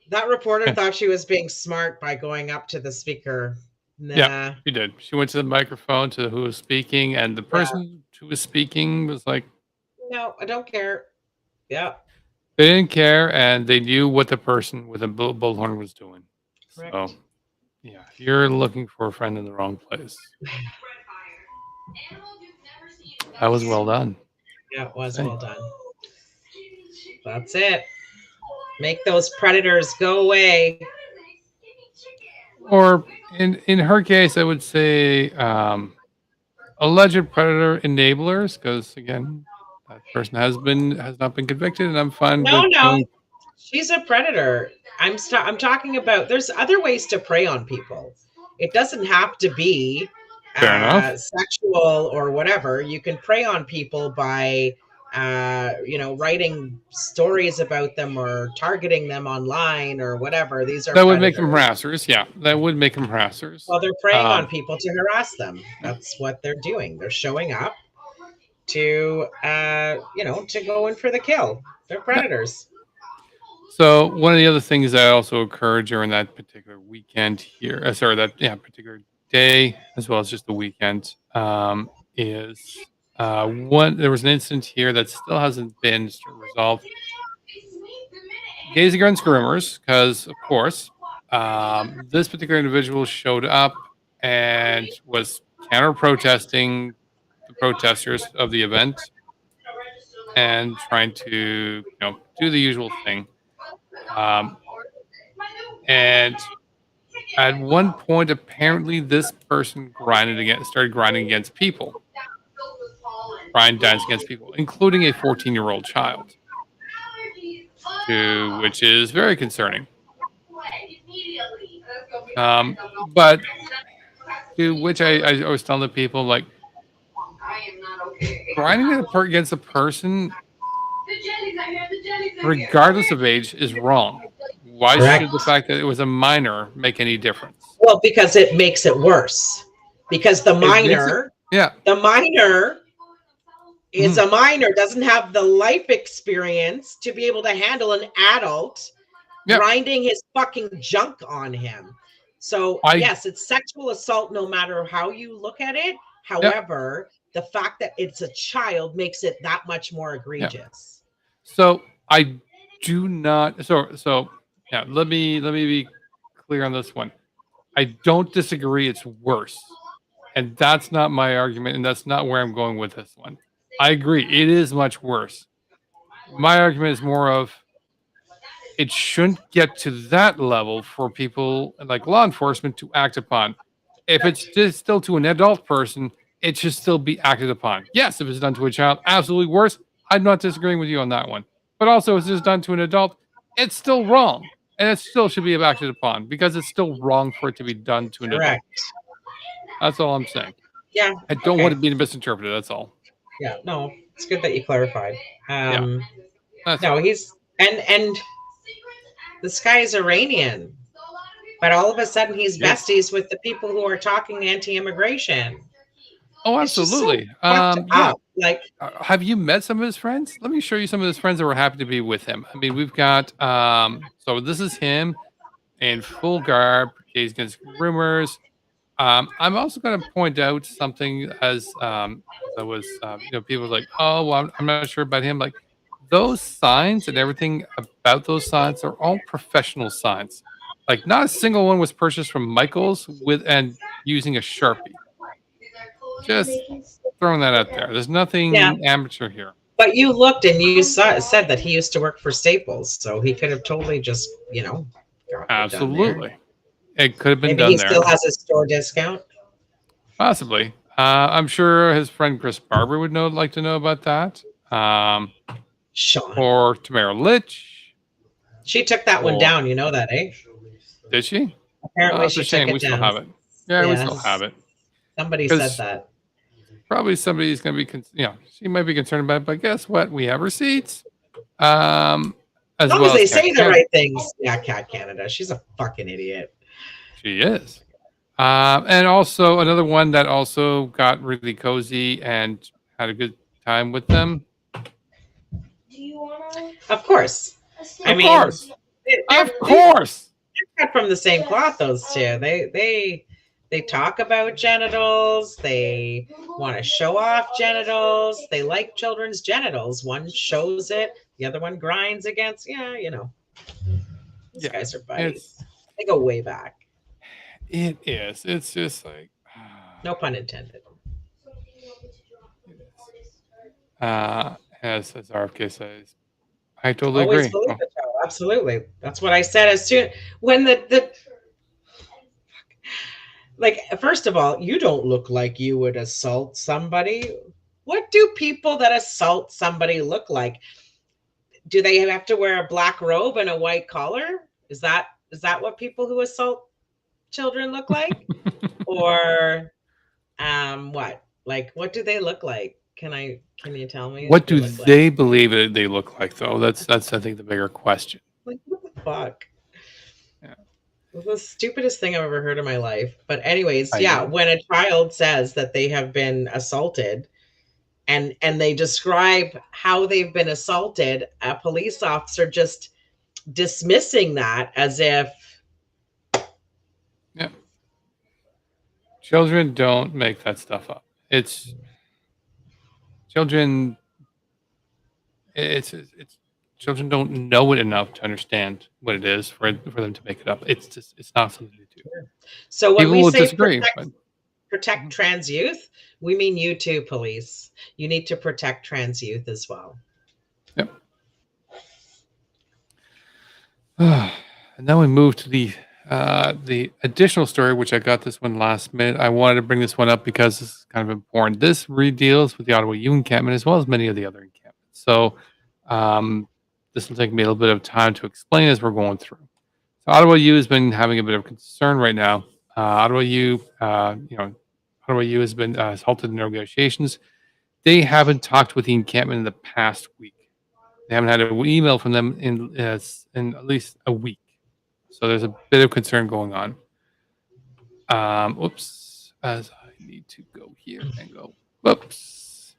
That reporter thought she was being smart by going up to the speaker. Nah. Yeah, she did. She went to the microphone to who was speaking, and the person who was speaking was like, no, I don't care. Yeah. they didn't care, and they knew what the person with the bullhorn was doing. Correct. So, yeah, you're looking for a friend in the wrong place. That was well done. Yeah, it was well done. That's it. Make those predators go away. Or in her case, I would say alleged predator enablers, because again, that person has not been convicted, and I'm fine No, with no. going. She's a predator. I'm talking about there's other ways to prey on people. It doesn't have to be Fair enough. sexual or whatever. You can prey on people by writing stories about them or targeting them online or whatever. These are That would make them predators. harassers. Yeah, that would make them harassers. Well, they're preying on people to harass them. That's what they're doing. They're showing up to to go in for the kill. They're predators. So one of the other things that also occurred during that particular weekend here, particular day, as well as just the weekend, is there was an incident here that still hasn't been resolved. Gays against groomers, because of course, this particular individual showed up and was counter protesting the protesters of the event and trying to do the usual thing. And at one point, apparently, this person started grinding against people, dance against people, including a 14-year-old child, which is very concerning. But to which I always tell the people, like, grinding against a person, regardless of age, is wrong. Why Correct. should the fact that it was a minor make any difference? Well, because it makes it worse. Because the minor is a minor, doesn't have the life experience to be able to handle an adult grinding his fucking junk on him. So yes, it's sexual assault no matter how you look at it. However, the fact that it's a child makes it that much more egregious. So I do not. So yeah. Let me be clear on this one. I don't disagree. It's worse, and that's not my argument, and that's not where I'm going with this one. I agree. It is much worse. My argument is more of it shouldn't get to that level for people like law enforcement to act upon. If it's still to an adult person, it should still be acted upon. Yes, if it's done to a child, absolutely worse. I'm not disagreeing with you on that one. But also, if it's done to an adult, it's still wrong. And it still should be acted upon because it's still wrong for it to be done to an adult. That's all I'm saying. Yeah. I don't want it to be misinterpreted. That's all. Yeah. No, it's good that you clarified. Yeah. No, he's and this guy is Iranian, but all of a sudden he's besties with the people who are talking anti-immigration. Oh, absolutely. Have you met some of his friends? Let me show you some of his friends that were happy to be with him. I mean, we've got so this is him in full garb, Gays Against Groomers. I'm also going to point out something as that was people like, oh, well, I'm not sure about him. Like those signs and everything about those signs are all professional signs. Like not a single one was purchased from Michael's and using a Sharpie. Just throwing that out there. There's nothing amateur here. But you looked and you said that he used to work for Staples, so he could have totally just, absolutely. It could have been Maybe done he there. still has a store discount. Possibly. I'm sure his friend Chris Barber would like to know about that. Sean. Or Tamara Litch. She took that one down. You know that, eh? Did she? Apparently, it's she a shame. took it We down. still have it. Yeah, we still have it. Somebody said that. Probably somebody's going to be, she might be concerned about it, but guess what? We have receipts. As long as they say the right things. Yeah, Cat Canada. She's a fucking idiot. She is. And also another one that also got really cozy and had a good time with them. Of course. I mean, Of course. They're cut from the same cloth, those two. They talk about genitals. They want to show off genitals. They like children's genitals. One shows it, the other one grinds against. Yeah, you know. These guys are buddies. They go way back. It is. It's just like no pun intended. As RFK says, I totally Always agree. believe it, Joe. Absolutely. That's what I said as soon when the like, first of all, you don't look like you would assault somebody. What do people that assault somebody look like? Do they have to wear a black robe and a white collar? Is that what people who assault children look like? Or what? Like, what do they look like? Can you tell me? What do they believe they look like, though? That's I think the bigger question. Like, what the fuck? Yeah. It was the stupidest thing I've ever heard in my life. But anyways, when a child says that they have been assaulted and they describe how they've been assaulted, a police officer just dismissing that as if children don't make that stuff up. It's children. It's children don't know it enough to understand what it is for them to make it up. It's not something to do. So when People we say disagree, protect trans youth, we mean you too, police. You need to protect trans youth as well. Yep. And now we move to the additional story, which I got this one last minute. I wanted to bring this one up because this is kind of important. This deals with the Ottawa U encampment as well as many of the other encampments. So this will take me a little bit of time to explain as we're going through. So Ottawa U has been having a bit of concern right now. Ottawa U has been halted in negotiations. They haven't talked with the encampment in the past week. They haven't had an email from them in at least a week. So there's a bit of concern going on. As I need to go here and go. Whoops.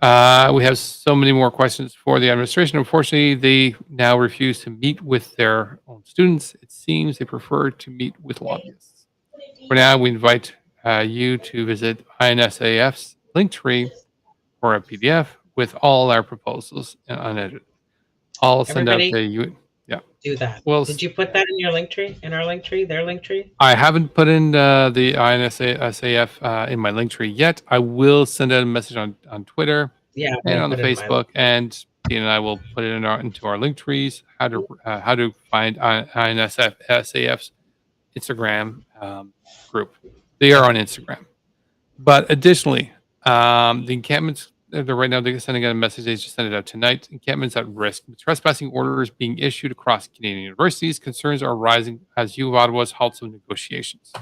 We have so many more questions for the administration. Unfortunately, they now refuse to meet with their own students. It seems they prefer to meet with lobbyists. For now, we invite you to visit INSAF's Linktree for a PDF with all our proposals unedited. I'll send out to you. Yeah. Do that. Well, did you put that in your link tree? In our link tree? Their link tree? I haven't put in the INSAF in my link tree yet. I will send out a message on Twitter and on the Facebook, and Deana and I will put it into our link trees. How to find INSAF's Instagram group. They are on Instagram. But additionally, the encampments. Right now, they're sending out a message. They just sent it out tonight. Encampments at risk. With trespassing orders being issued across Canadian universities, concerns are rising as U of Ottawa's halts of negotiations.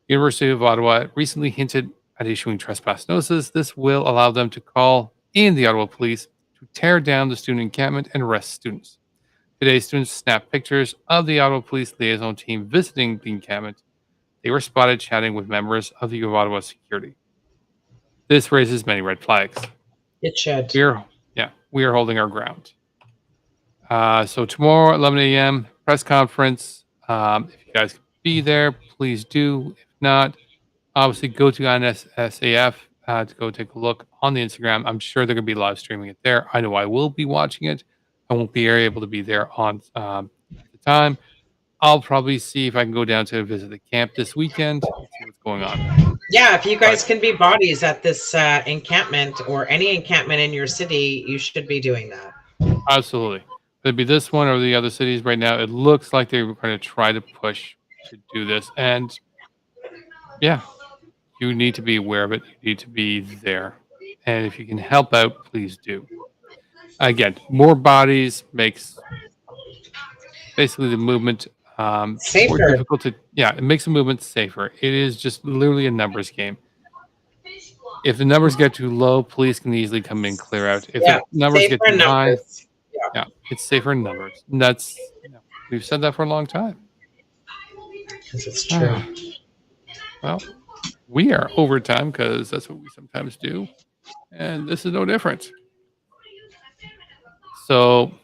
University of Ottawa recently hinted at issuing trespass notices. This will allow them to call in the Ottawa police to tear down the student encampment and arrest students. Today, students snapped pictures of the Ottawa Police liaison team visiting the encampment. They were spotted chatting with members of the U of Ottawa security. This raises many red flags. It should. We are holding our ground. So tomorrow at 11 a.m. press conference. If you guys can be there, please do. If not, obviously go to INSAF to go take a look on the Instagram. I'm sure they're going to be live streaming it there. I know I will be watching it. I won't be able to be there on at the time. I'll probably see if I can go down to visit the camp this weekend and see what's going on. Yeah, if you guys can be bodies at this encampment or any encampment in your city, you should be doing that. Absolutely. It'd be this one or the other cities right now. It looks like they're going to try to push to do this. And yeah, you need to be aware of it. You need to be there. And if you can help out, please do. Again, more bodies makes basically the movement safer. More difficult to, it makes the movement safer. It is just literally a numbers game. If the numbers get too low, police can easily come in and clear out. If the numbers get too high, it's safer in numbers. And that's, we've said that for a long time. Because it's true. Well, we are over time because that's what we sometimes do. And this is no different. So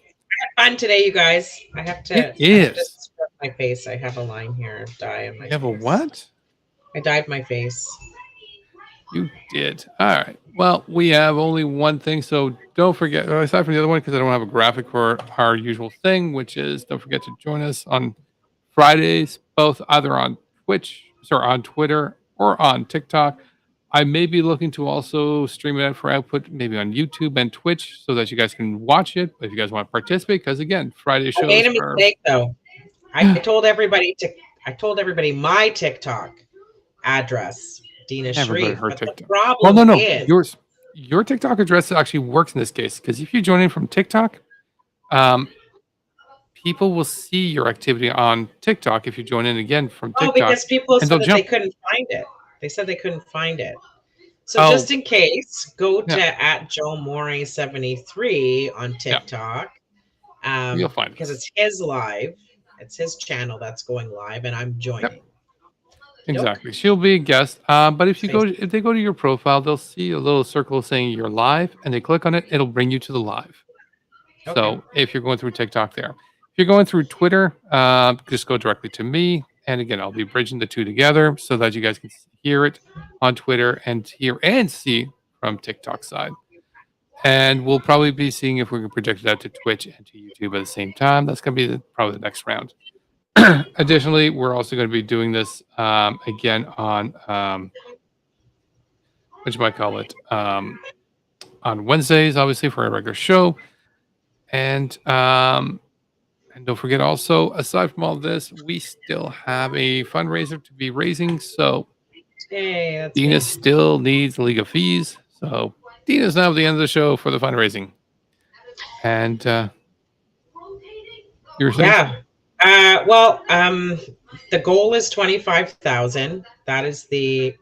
fun today, you guys. I have to. It is. Just scrub my face. I have a line here, dye on my. You have a what? I dyed my face. You did. All right. Well, we have only one thing, so don't forget. Aside from the other one, because I don't have a graphic for our usual thing, which is don't forget to join us on Fridays, both either on on Twitter, or on TikTok. I may be looking to also stream it out for output, maybe on YouTube and Twitch, so that you guys can watch it. But if you guys want to participate, because again, Friday shows I made a mistake though. I told everybody my TikTok address, Deana Sharif. But the problem is, your TikTok address actually works in this case, because if you join in from TikTok, people will see your activity on TikTok if you join in again from TikTok. Oh, because people said that they couldn't find it. They said they couldn't find it. So just in case, go to @JoeMorey73 on TikTok. You'll find it. Because it's his live. It's his channel that's going live, and I'm joining. Yep. Exactly. She'll be a guest. But if they go to your profile, they'll see a little circle saying you're live, and they click on it, it'll bring you to the live. Okay. So if you're going through TikTok there. If you're going through Twitter, just go directly to me. And again, I'll be bridging the two together so that you guys can hear it on Twitter and hear and see from TikTok side. And we'll probably be seeing if we can project it out to Twitch and to YouTube at the same time. That's going to be probably the next round. Additionally, we're also going to be doing this again on on Wednesdays, obviously, for a regular show. And don't forget also, aside from all this, we still have a fundraiser to be raising. So Deana still needs League of Fees. So Deana's now at the end of the show for the fundraising. And you were saying? Yeah. The goal is 25,000. That is the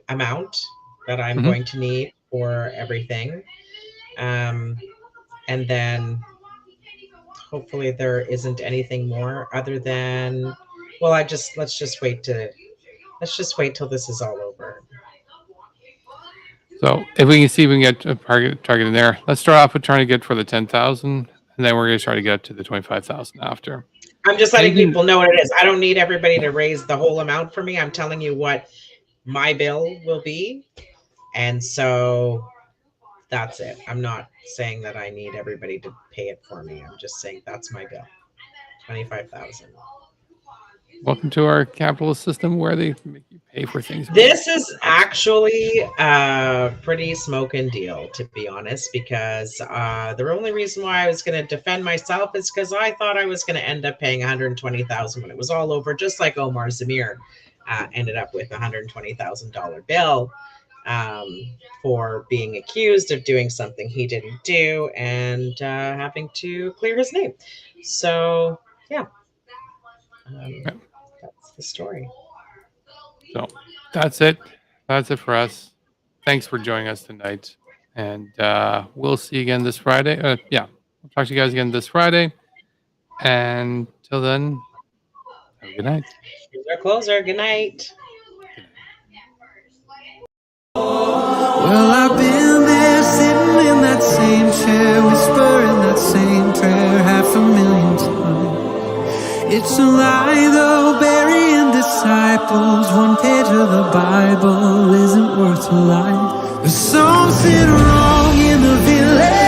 amount that I'm going to need for everything. And then hopefully there isn't anything more other than, let's just wait till this is all over. So if we can see if we can get a target in there, let's start off with trying to get for the 10,000, and then we're going to try to get to the 25,000 after. I'm just letting people know what it is. I don't need everybody to raise the whole amount for me. I'm telling you what my bill will be. And so that's it. I'm not saying that I need everybody to pay it for me. I'm just saying that's my bill. 25,000. Welcome to our capitalist system where they make you pay for things. This is actually a pretty smoking deal, to be honest, because the only reason why I was going to defend myself is because I thought I was going to end up paying 120,000 when it was all over, just like Omar Zamir ended up with a $120,000 bill for being accused of doing something he didn't do and having to clear his name. So, yeah. That's the story. So that's it. That's it for us. Thanks for joining us tonight. And we'll see you again this Friday. We'll talk to you guys again this Friday. And till then, have a good night. Here's our closer. Good night. Well, I've been there sitting in that same chair, whispering that same prayer 500,000 times. It's a lie though, burying disciples. One page of the Bible isn't worth a lie. There's something wrong in the village.